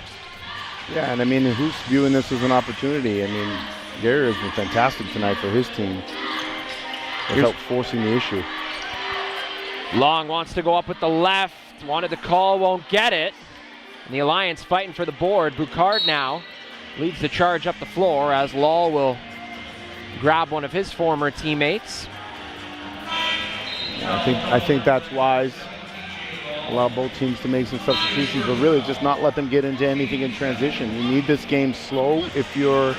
Yeah, and I mean, who's viewing this as an opportunity? I mean, Gary has been fantastic tonight for his team without forcing the issue. Long wants to go up with the left, wanted the call, won't get it. And the Alliance fighting for the board. Boucard now leads the charge up the floor as Lull will grab one of his former teammates. I think that's wise. Allow both teams to make some substitutions, but really just not let them get into anything in transition. You need this game slow. If you're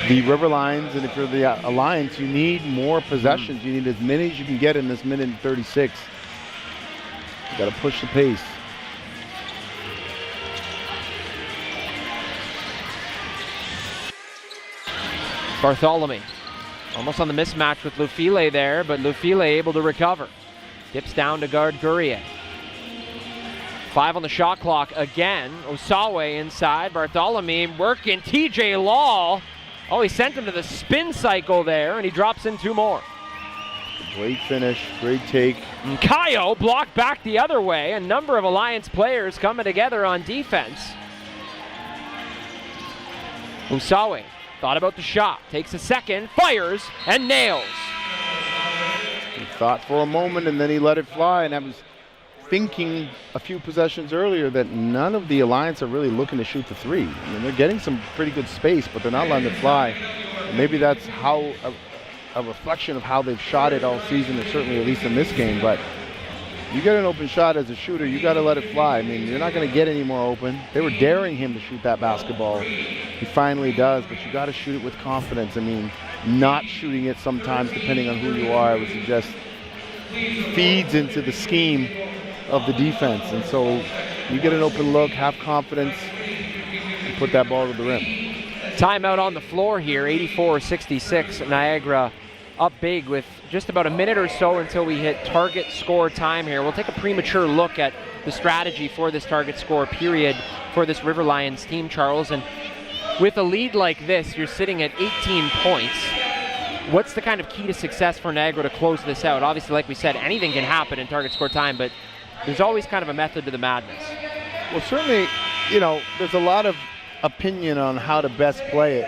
the River Lions and if you're the Alliance, you need more possessions. You need as many as you can get in this minute and 36. You got to push the pace. Bartholomew almost on the mismatch with Lufile there, but Lufile able to recover. Dips down to guard Gourrier. 5 on the shot clock again. Osawe inside. Bartholomew working. TJ Lull. Oh, he sent him to the spin cycle there, and he drops in 2 more. Great finish, great take. And Kayo blocked back the other way. A number of Alliance players coming together on defense. Osawe thought about the shot, takes a second, fires, and nails. He thought for a moment, and then he let it fly, and I was thinking a few possessions earlier that none of the Alliance are really looking to shoot the 3. I mean, they're getting some pretty good space, but they're not letting it fly. And maybe that's how a reflection of how they've shot it all season, or certainly at least in this game, but you get an open shot as a shooter, you got to let it fly. I mean, you're not going to get any more open. They were daring him to shoot that basketball. He finally does, but you got to shoot it with confidence. I mean, not shooting it sometimes, depending on who you are, I would suggest feeds into the scheme of the defense. And so you get an open look, have confidence, and put that ball to the rim. Timeout on the floor here, 84-66. Niagara up big with just about a minute or so until we hit target score time here. We'll take a premature look at the strategy for this target score period for this River Lions team, Charles. And with a lead like this, you're sitting at 18 points. What's the kind of key to success for Niagara to close this out? Obviously, like we said, anything can happen in target score time, but there's always kind of a method to the madness. Well, certainly, you know, there's a lot of opinion on how to best play it.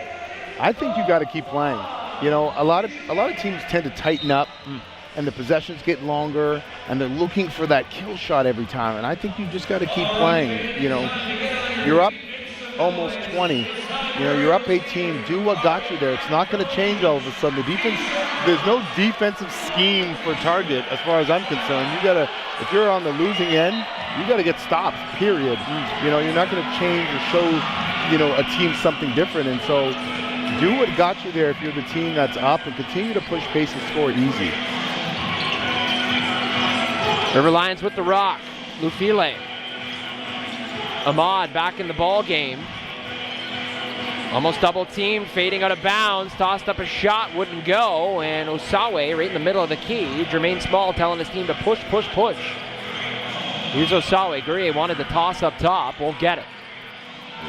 I think you got to keep playing. You know, a lot of teams tend to tighten up, and the possessions get longer, and they're looking for that kill shot every time. And I think you just got to keep playing. You know, you're up almost 20. You know, you're up 18. Do what got you there. It's not going to change all of a sudden. The defense, there's no defensive scheme for target as far as I'm concerned. You got to, if you're on the losing end, you got to get stops, period. You know, you're not going to change or show, you know, a team something different. And so do what got you there if you're the team that's up, and continue to push pace and score easy. River Lions with the rock. Lufile. Ahmad back in the ball game. Almost double teamed, fading out of bounds, tossed up a shot, wouldn't go, and Osawe right in the middle of the key. Jermaine Small telling his team to push, push, push. Here's Osawe. Gourrier wanted the toss up top, won't get it.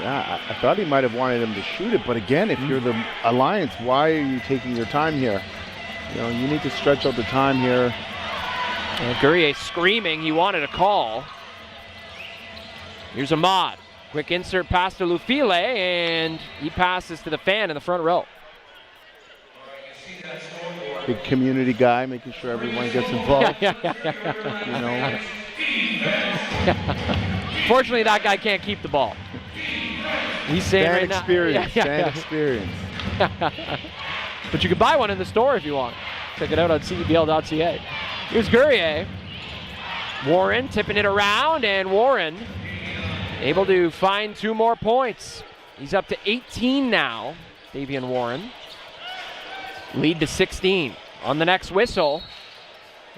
Yeah, I thought he might have wanted him to shoot it, but again, if you're the Alliance, why are you taking your time here? You know, you need to stretch out the time here. Gourrier screaming, he wanted a call. Here's Ahmad. Quick insert pass to Lufile, and he passes to the fan in the front row. You see that score big community guy, making sure everyone gets involved. You know. Fortunately, that guy can't keep the ball. He's saying right now. Experience. But you can buy one in the store if you want. Check it out on CEBL.ca. Here's Guerrier. Warren tipping it around, and Warren able to find 2 more points. He's up to 18 now, Davian Warren. Lead to 16 on the next whistle.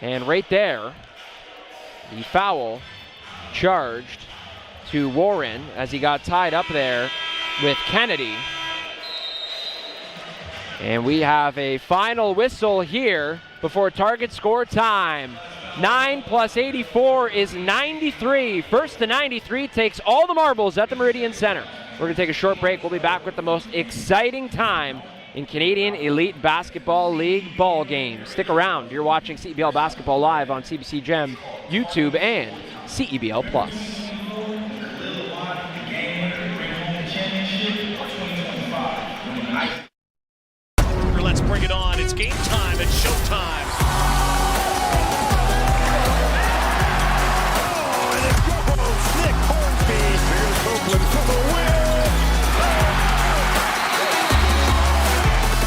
And right there, the foul charged to Warren as he got tied up there with Kennedy. And we have a final whistle here before target score time. 9 plus 84 is 93. First to 93 takes all the marbles at the Meridian Center. We're going to take a short break. We'll be back with the most exciting time in Canadian Elite Basketball League ball games. Stick around. You're watching CEBL Basketball live on CBC Gem, YouTube, and CEBL Plus. Let's bring it on. It's game time. It's showtime. Oh, and it goes. Nick Hornsby. Here's Oakland for the win.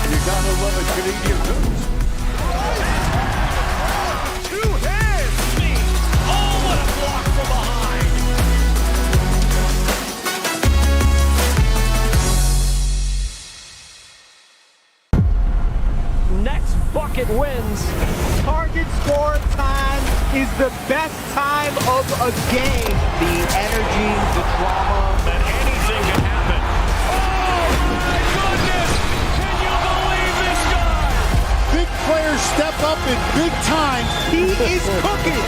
You gotta love a Canadian hoops. Two hands. Me. Oh, what a block from behind. Next bucket wins. Target score time is the best time of a game. The energy, the drama. And anything can happen. Oh my goodness! Can you believe this guy? Big players step up in big time. He is cooking.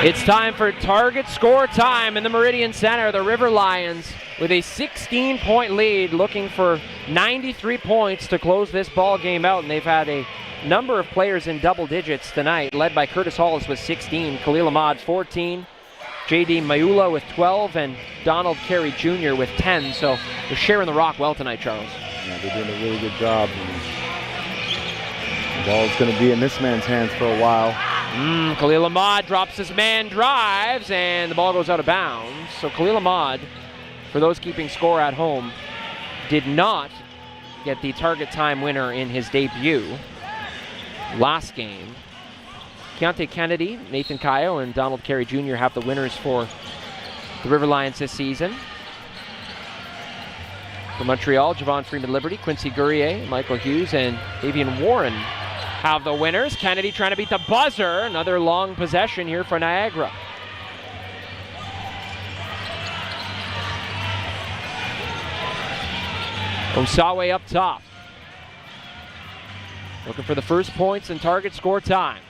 It's time for target score time in the Meridian Center. The River Lions with a 16-point lead, looking for 93 points to close this ball game out. And they've had a number of players in double digits tonight, led by Curtis Hollis with 16, Khalil Ahmad 14, J.D. Mayula with 12, and Donald Carey Jr. with 10. So they're sharing the rock well tonight, Charles. Yeah, they're doing a really good job. The ball's going to be in this man's hands for a while. Khalil Ahmad drops his man, drives, and the ball goes out of bounds. So Khalil Ahmad, for those keeping score at home, did not get the target time winner in his debut last game. Keontae Kennedy, Nathan Kayo, and Donald Carey Jr. have the winners for the River Lions this season. For Montreal, Javon Freeman-Liberty, Quincy Guerrier, Michael Hughes, and Davian Warren have the winners. Kennedy trying to beat the buzzer. Another long possession here for Niagara. Osawe up top. Looking for the first points in target score time.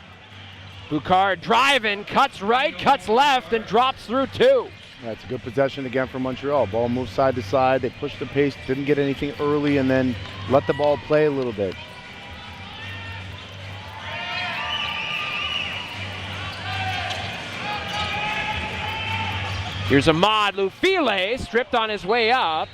Boucard driving, cuts right, cuts left, and drops through 2. That's a good possession again for Montreal. Ball moves side to side. They pushed the pace, didn't get anything early, and then let the ball play a little bit. Here's Ahmad Lufile, stripped on his way up.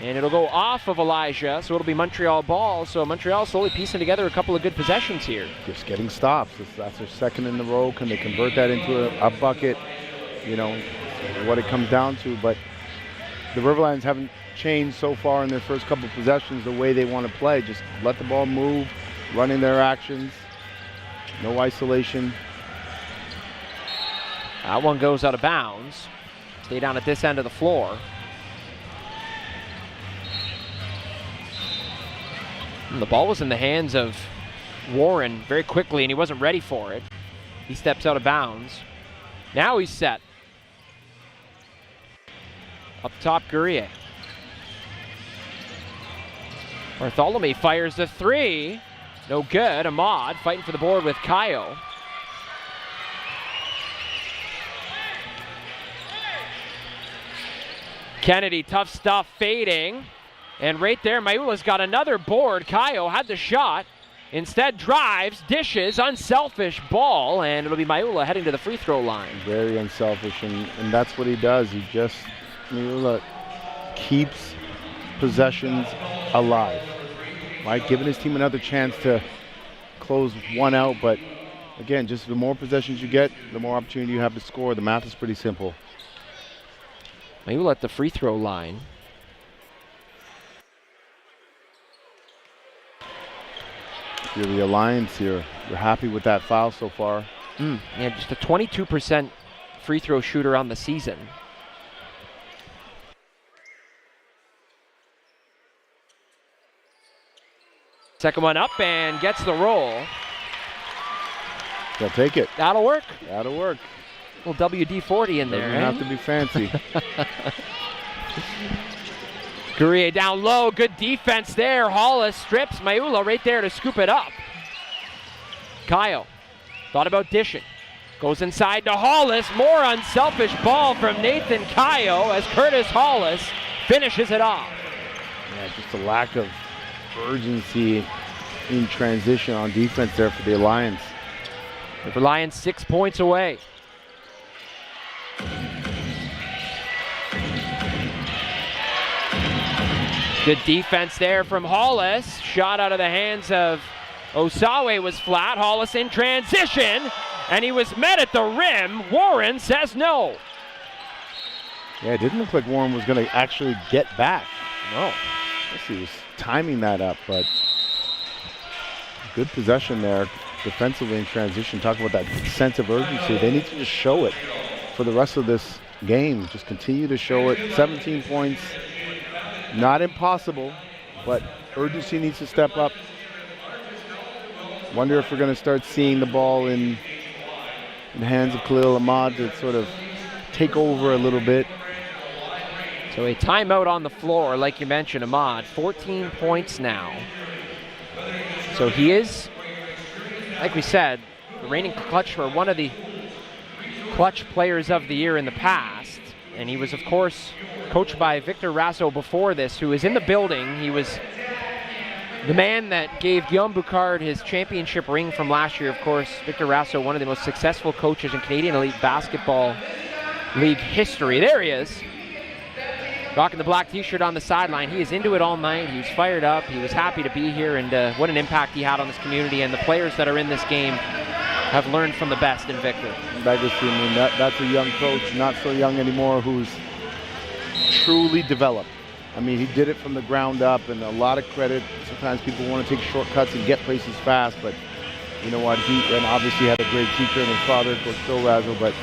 And it'll go off of Elijah, so it'll be Montreal ball. So Montreal slowly piecing together a couple of good possessions here. Just getting stops. That's their second in the row. Can they convert that into a bucket? You know, what it comes down to. But the River Lions haven't changed so far in their first couple of possessions the way they want to play. Just let the ball move, running their actions. No isolation. That one goes out of bounds. Stay down at this end of the floor. And the ball was in the hands of Warren very quickly, and he wasn't ready for it. He steps out of bounds. Now he's set. Up top, Guerrier. Bartholomew fires the 3. No good. Ahmad fighting for the board with Kayo. Kennedy, tough stuff, fading. And right there, Mayula's got another board. Kayo had the shot. Instead drives, dishes, unselfish ball, and it'll be Maiula heading to the free throw line. Very unselfish, and that's what he does. Maiula keeps possessions alive, right? Giving his team another chance to close one out, but again, just the more possessions you get, the more opportunity you have to score. The math is pretty simple. Maiula at the free throw line. If you're the Alliance here, you're happy with that foul so far. Yeah, just a 22% free throw shooter on the season. Second one up and gets the roll. They'll take it. That'll work. That'll work. A little WD-40 in there. Doesn't have to be fancy. Guerrier down low. Good defense there. Hollis strips. Maiula right there to scoop it up. Kayo thought about dishing. Goes inside to Hollis. More unselfish ball from Nathan Kayo as Curtis Hollis finishes it off. Yeah, just a lack of urgency in transition on defense there for the Alliance. The Lions 6 points away. Good defense there from Hollis. Shot out of the hands of Osawe was flat. Hollis in transition, and he was met at the rim. Warren says no. Yeah, it didn't look like Warren was going to actually get back. No. I guess he was timing that up, but good possession there defensively in transition. Talk about that sense of urgency. They need to just show it for the rest of this game. Just continue to show it. 17 points, not impossible, but urgency needs to step up. Wonder if we're going to start seeing the ball in the hands of Khalil Ahmad to sort of take over a little bit. So a timeout on the floor, like you mentioned, Ahmad. 14 points now. So he is, like we said, the reigning clutch, or one of the clutch players of the year in the past. And he was, of course, coached by Victor Rasso before this, who was in the building. He was the man that gave Guillaume Boucard his championship ring from last year. Of course, Victor Rasso, one of the most successful coaches in Canadian Elite Basketball League history. There he is, rocking the black t-shirt on the sideline. He is into it all night. He was fired up. He was happy to be here, and what an impact he had on this community. And the players that are in this game have learned from the best in Victor. Legacy, I mean, that's a young coach, not so young anymore, who's truly developed. I mean, he did it from the ground up, and a lot of credit. Sometimes people want to take shortcuts and get places fast, but you know what? He obviously had a great teacher in his father, Coach Phil Razzle, but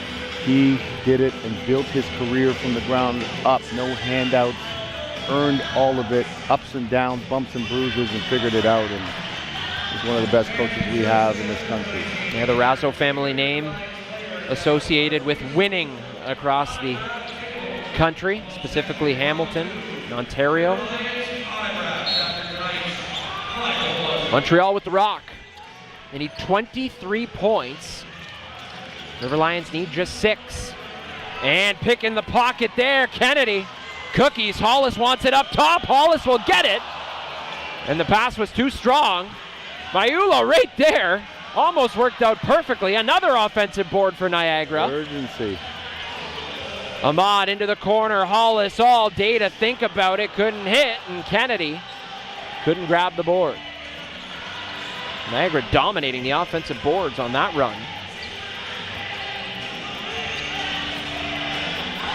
he did it and built his career from the ground up. No handouts, earned all of it, ups and downs, bumps and bruises, and figured it out. And he's one of the best coaches we have in this country. Yeah, the Rasso family name associated with winning across the country, specifically Hamilton, Ontario. Montreal with the rock. They need 23 points. River Lions need just 6. And pick in the pocket there, Kennedy. Cookies, Hollis wants it up top. Hollis will get it. And the pass was too strong. Maiula right there. Almost worked out perfectly. Another offensive board for Niagara. Urgency. Ahmad into the corner. Hollis all day to think about it. Couldn't hit. And Kennedy couldn't grab the board. Niagara dominating the offensive boards on that run.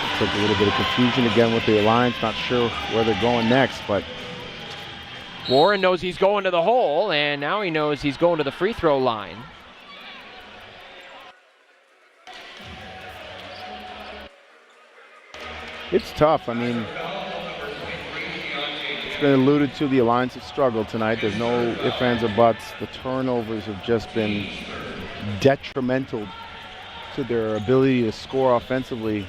Looks like a little bit of confusion again with the Alliance. Not sure where they're going next, but Warren knows he's going to the hole, and now he knows he's going to the free throw line. it's tough. I mean, it's been alluded to, the Alliance have struggled tonight. There's no ifs, ands, or buts. The turnovers have just been detrimental to their ability to score offensively.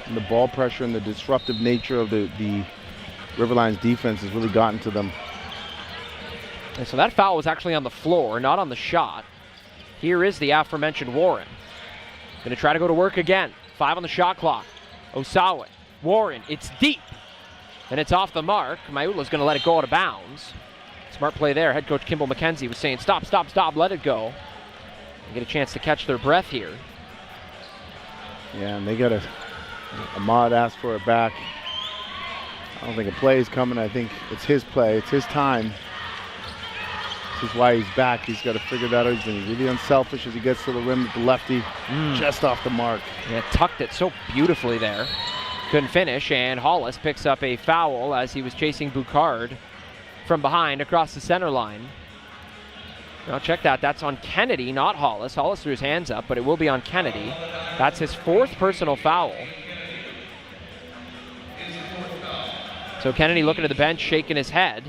And the ball pressure and the disruptive nature of the River Lions defense has really gotten to them. And so that foul was actually on the floor, not on the shot. Here is the aforementioned Warren. Going to try to go to work again. 5 on the shot clock. Osawe, Warren, it's deep. And it's off the mark. Maiula's going to let it go out of bounds. Smart play there. Head coach Kimball McKenzie was saying, stop, stop, stop, let it go. They get a chance to catch their breath here. Yeah, and they got Ahmad asked for it back. I don't think a play is coming. I think it's his play. It's his time. This is why he's back. He's got to figure that out. He's been really unselfish as he gets to the rim with the lefty, just off the mark. Yeah, tucked it so beautifully there. Couldn't finish, and Hollis picks up a foul as he was chasing Boucard from behind across the center line. Now check that. That's on Kennedy, not Hollis. Hollis threw his hands up, but it will be on Kennedy. That's his 4th personal foul. So Kennedy looking at the bench, shaking his head.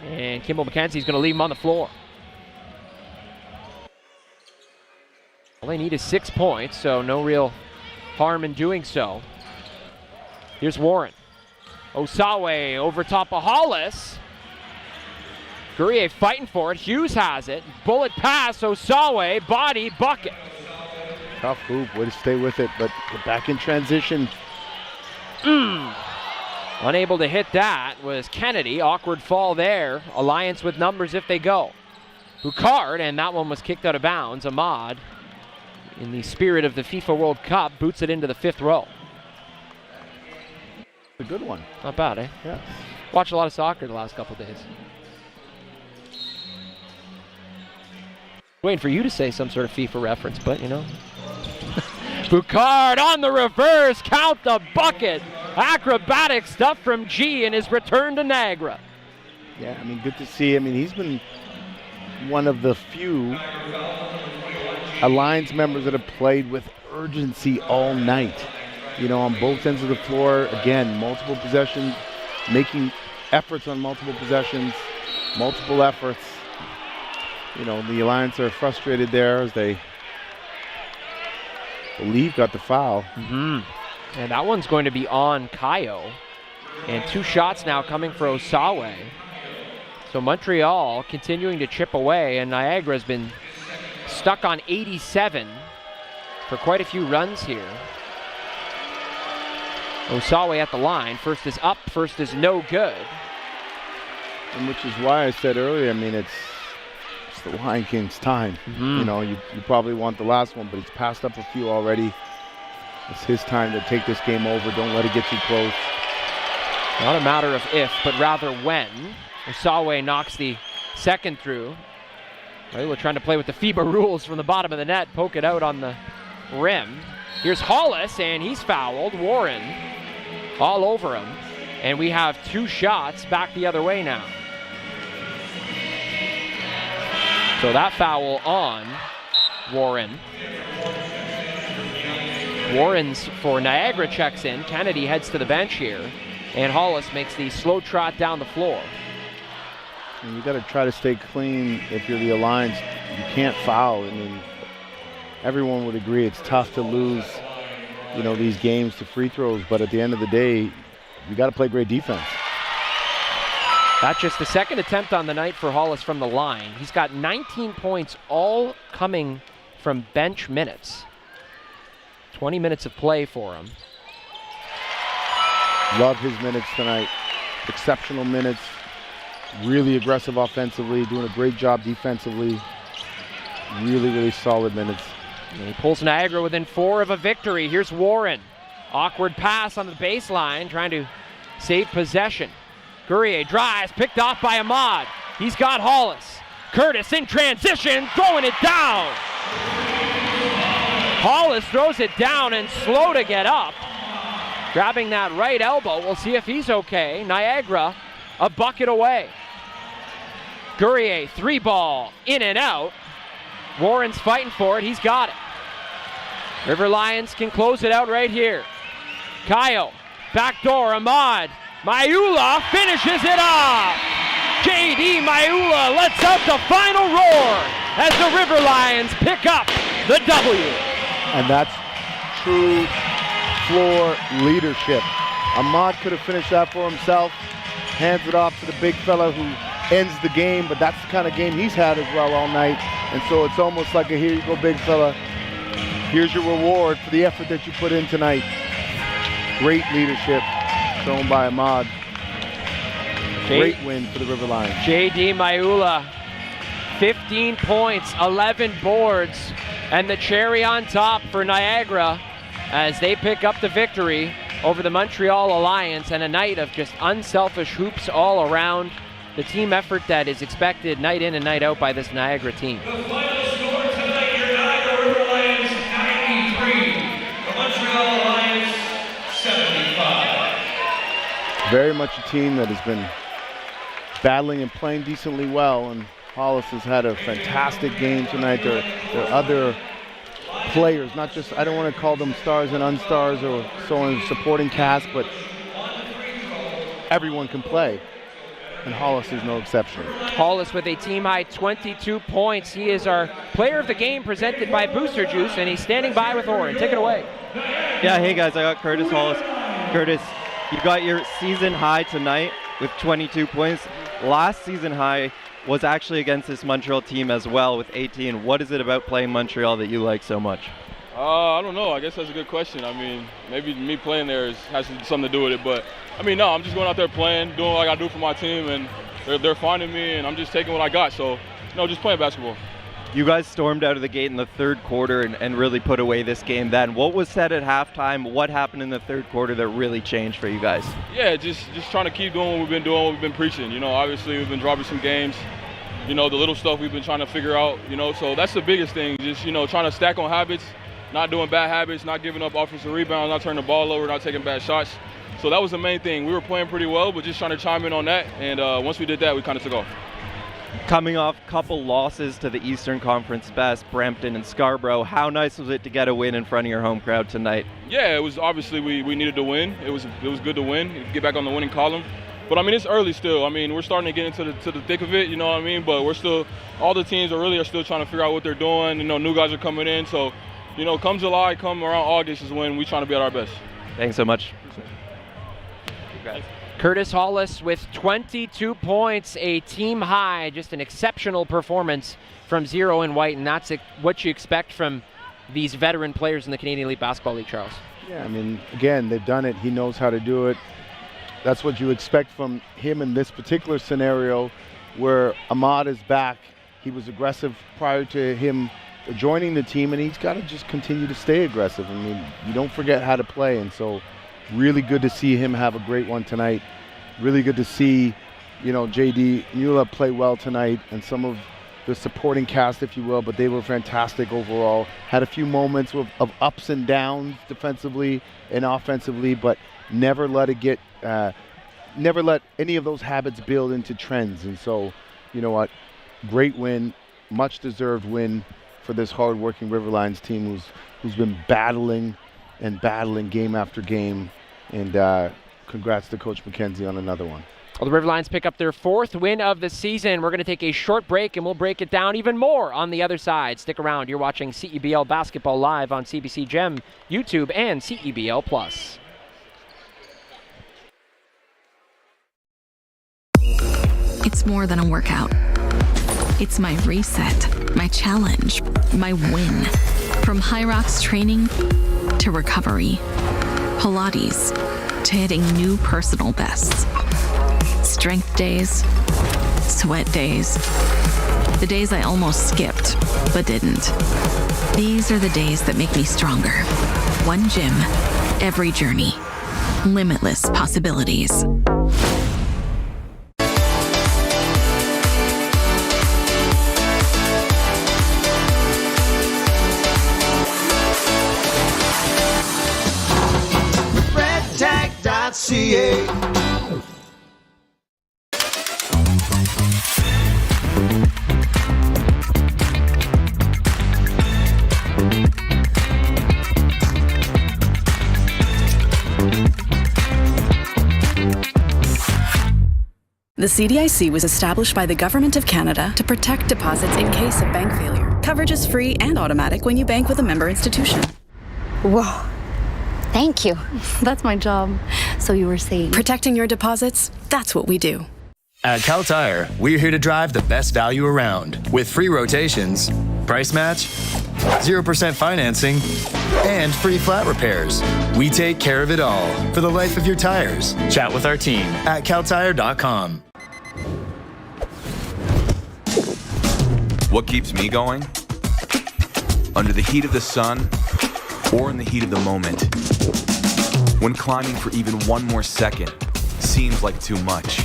And Kimball McKenzie's going to leave him on the floor. All they need is 6 points, so no real harm in doing so. Here's Warren. Osawe over top of Hollis. Guerrier fighting for it. Hughes has it. Bullet pass. Osawe. Body. Bucket. Tough hoop. Way to stay with it, but get back in transition. Unable to hit that was Kennedy. Awkward fall there. Alliance with numbers if they go. Boucard, and that one was kicked out of bounds. Ahmad, in the spirit of the FIFA World Cup, boots it into the 5th row. A good one. Not bad, eh? Yeah. Watched a lot of soccer the last couple days. Waiting for you to say some sort of FIFA reference, but you know. Boucard on the reverse, count the bucket. Acrobatic stuff from G in his return to Niagara. Yeah, I mean, good to see. I mean, he's been one of the few Alliance members that have played with urgency all night. You know, on both ends of the floor, again, multiple possessions, making efforts on multiple possessions, multiple efforts. You know, the Alliance are frustrated there as they believe got the foul. And that one's going to be on Kayo. And 2 shots now coming for Osawe. So Montreal continuing to chip away, and Niagara's been stuck on 87 for quite a few runs here. Osawe at the line. First is up, first is no good. And which is why I said earlier, I mean, it's the Lion King's time. You know, you probably want the last one, but he's passed up a few already. It's his time to take this game over. Don't let it get too close. Not a matter of if, but rather when. Osawe knocks the second through. We're trying to play with the FIBA rules from the bottom of the net, poke it out on the rim. Here's Hollis, and he's fouled. Warren all over him. And we have 2 shots back the other way now. So that foul on Warren. Warren's for Niagara checks in. Kennedy heads to the bench here. And Hollis makes the slow trot down the floor. And you got to try to stay clean if you're the Alliance. You can't foul. I mean, everyone would agree it's tough to lose, you know, these games to free throws. But at the end of the day, you got to play great defense. That's just the 2nd attempt on the night for Hollis from the line. He's got 19 points, all coming from bench minutes. 20 minutes of play for him. Love his minutes tonight. Exceptional minutes. Really aggressive offensively, doing a great job defensively. Really, really solid minutes. And he pulls Niagara within 4 of a victory. Here's Warren. Awkward pass on the baseline, trying to save possession. Guerrier drives, picked off by Ahmad. He's got Hollis. Curtis in transition, throwing it down. Hollis throws it down and slow to get up. Grabbing that right elbow. We'll see if he's okay. Niagara a bucket away. Guerrier, 3-ball, in and out. Warren's fighting for it. He's got it. River Lions can close it out right here. Kayo, backdoor, Ahmad. Mayula finishes it off. J.D. Mayula lets out the final roar as the River Lions pick up the W. And that's true floor leadership. Ahmad could have finished that for himself. Hands it off to the big fella who ends the game, but that's the kind of game he's had as well all night. And so it's almost like a here you go, big fella. Here's your reward for the effort that you put in tonight. Great leadership shown by Ahmad. Great win for the River Lions. J.D. Maiula, 15 points, 11 boards, and the cherry on top for Niagara as they pick up the victory over the Montreal Alliance, and a night of just unselfish hoops all around. The team effort that is expected night in and night out by this Niagara team. The final score tonight, your Niagara River Lions 93, the Montreal Alliance 75. Very much a team that has been battling and playing decently well, and Hollis has had a fantastic game tonight. There are other players, not just, I don't want to call them stars and unstars or so on, supporting cast, but everyone can play, and Hollis is no exception. Hollis with a team-high 22 points. He is our player of the game, presented by Booster Juice, and he's standing by with Oren. Take it away. Yeah, hey guys, I got Curtis Hollis. Curtis, you got your season high tonight with 22 points. Last season high was actually against this Montreal team as well with 18. What is it about playing Montreal that you like so much? I don't know. I guess that's a good question. I mean, maybe me playing there has something to do with it. But, I mean, no, I'm just going out there playing, doing what I got to do for my team, and they're finding me, and I'm just taking what I got. So, just playing basketball. You guys stormed out of the gate in the third quarter and really put away this game then. What was said at halftime? What happened in the third quarter that really changed for you guys? Yeah, just trying to keep doing what we've been doing, what we've been preaching. Obviously we've been dropping some games. The little stuff we've been trying to figure out, so that's the biggest thing. Just, trying to stack on habits, not doing bad habits, not giving up offensive rebounds, not turning the ball over, not taking bad shots. So that was the main thing. We were playing pretty well, but just trying to chime in on that. And once we did that, we kind of took off. Coming off a couple losses to the Eastern Conference best, Brampton and Scarborough, how nice was it to get a win in front of your home crowd tonight? Yeah, it was obviously we needed to win. It was good to win, get back on the winning column. But, it's early still. We're starting to get into the thick of it, you know what I mean? But we're still, all the teams are still trying to figure out what they're doing. New guys are coming in. So, come July, come around August is when we're trying to be at our best. Thanks so much. Congrats. Curtis Hollis with 22 points, a team high, just an exceptional performance from Zero and White, and that's what you expect from these veteran players in the Canadian Elite Basketball League, Charles. Yeah, again, they've done it. He knows how to do it. That's what you expect from him in this particular scenario where Ahmad is back. He was aggressive prior to him joining the team, and he's got to just continue to stay aggressive. You don't forget how to play, and so really good to see him have a great one tonight. Really good to see, J.D. Maiula play well tonight, and some of the supporting cast, if you will, but they were fantastic overall. Had a few moments of ups and downs defensively and offensively, but never let it get, never let any of those habits build into trends. And so, you know what, great win, much deserved win for this hard-working River Lions team who's been battling game after game. And congrats to Coach McKenzie on another one. Well, the River Lions pick up their fourth win of the season. We're going to take a short break, and we'll break it down even more on the other side. Stick around. You're watching CEBL Basketball live on CBC Gem, YouTube, and CEBL Plus. It's more than a workout. It's my reset, my challenge, my win. From High Rocks training to recovery, Pilates to hitting new personal bests. Strength days, sweat days, the days I almost skipped but didn't. These are the days that make me stronger. One gym, every journey, limitless possibilities. CA. The CDIC was established by the Government of Canada to protect deposits in case of bank failure. Coverage is free and automatic when you bank with a member institution. Whoa. Thank you. That's my job. So you were saying... Protecting your deposits, that's what we do. At Cal Tire, we're here to drive the best value around with free rotations, price match, 0% financing, and free flat repairs. We take care of it all for the life of your tires. Chat with our team at caltire.com. What keeps me going? Under the heat of the sun or in the heat of the moment. When climbing for even one more second seems like too much.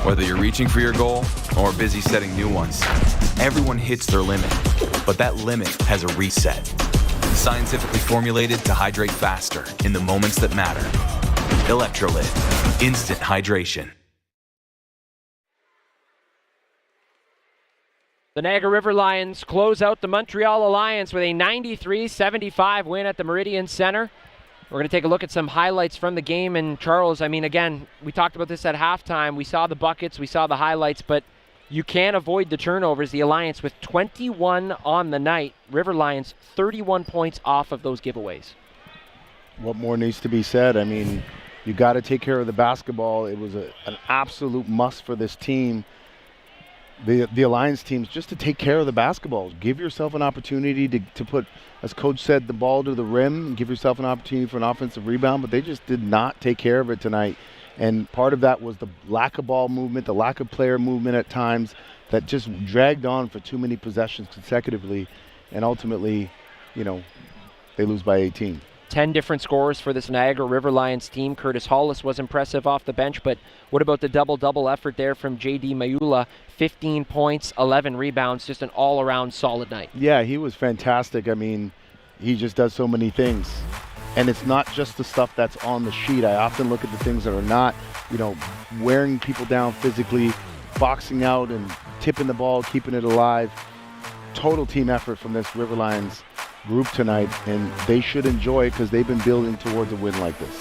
Whether you're reaching for your goal or busy setting new ones, everyone hits their limit, but that limit has a reset. Scientifically formulated to hydrate faster in the moments that matter. Electrolyte, instant hydration. The Niagara River Lions close out the Montreal Alliance with a 93-75 win at the Meridian Center. We're going to take a look at some highlights from the game. And Charles, I mean, again, we talked about this at halftime. We saw the buckets, we saw the highlights, but you can't avoid the turnovers. The Alliance with 21 on the night. River Lions 31 points off of those giveaways. What more needs to be said? I mean, you got to take care of the basketball. It was an absolute must for this team. The Alliance teams, just to take care of the basketball. Give yourself an opportunity to put, as Coach said, the ball to the rim and give yourself an opportunity for an offensive rebound, but they just did not take care of it tonight. And part of that was the lack of ball movement, the lack of player movement at times that just dragged on for too many possessions consecutively. And ultimately, you know, they lose by 18. 10 different scorers for this Niagara River Lions team. Curtis Hollis was impressive off the bench, but what about the double-double effort there from J.D. Mayula? 15 points, 11 rebounds, just an all-around solid night. Yeah, he was fantastic. I mean, he just does so many things. And it's not just the stuff that's on the sheet. I often look at the things that are not, you know, wearing people down physically, boxing out and tipping the ball, keeping it alive. Total team effort from this River Lions group tonight, and they should enjoy it because they've been building towards a win like this.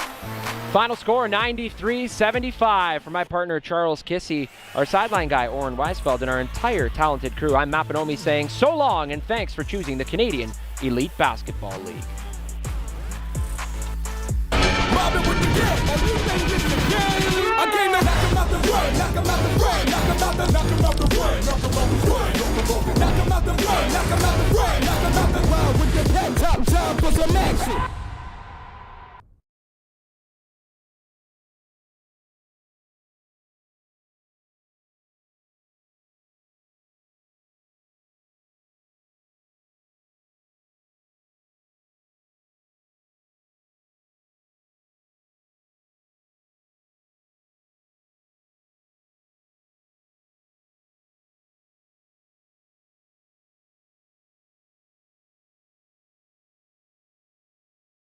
Final score 93-75 for my partner Charles Kissy, our sideline guy Oren Weisfeld, and our entire talented crew. I'm Matt Bonomi saying so long and thanks for choosing the Canadian Elite Basketball League. Knock 'em out the way, knock 'em out the way, knock 'em out the way, knock 'em out the way. With your head top, time for some action.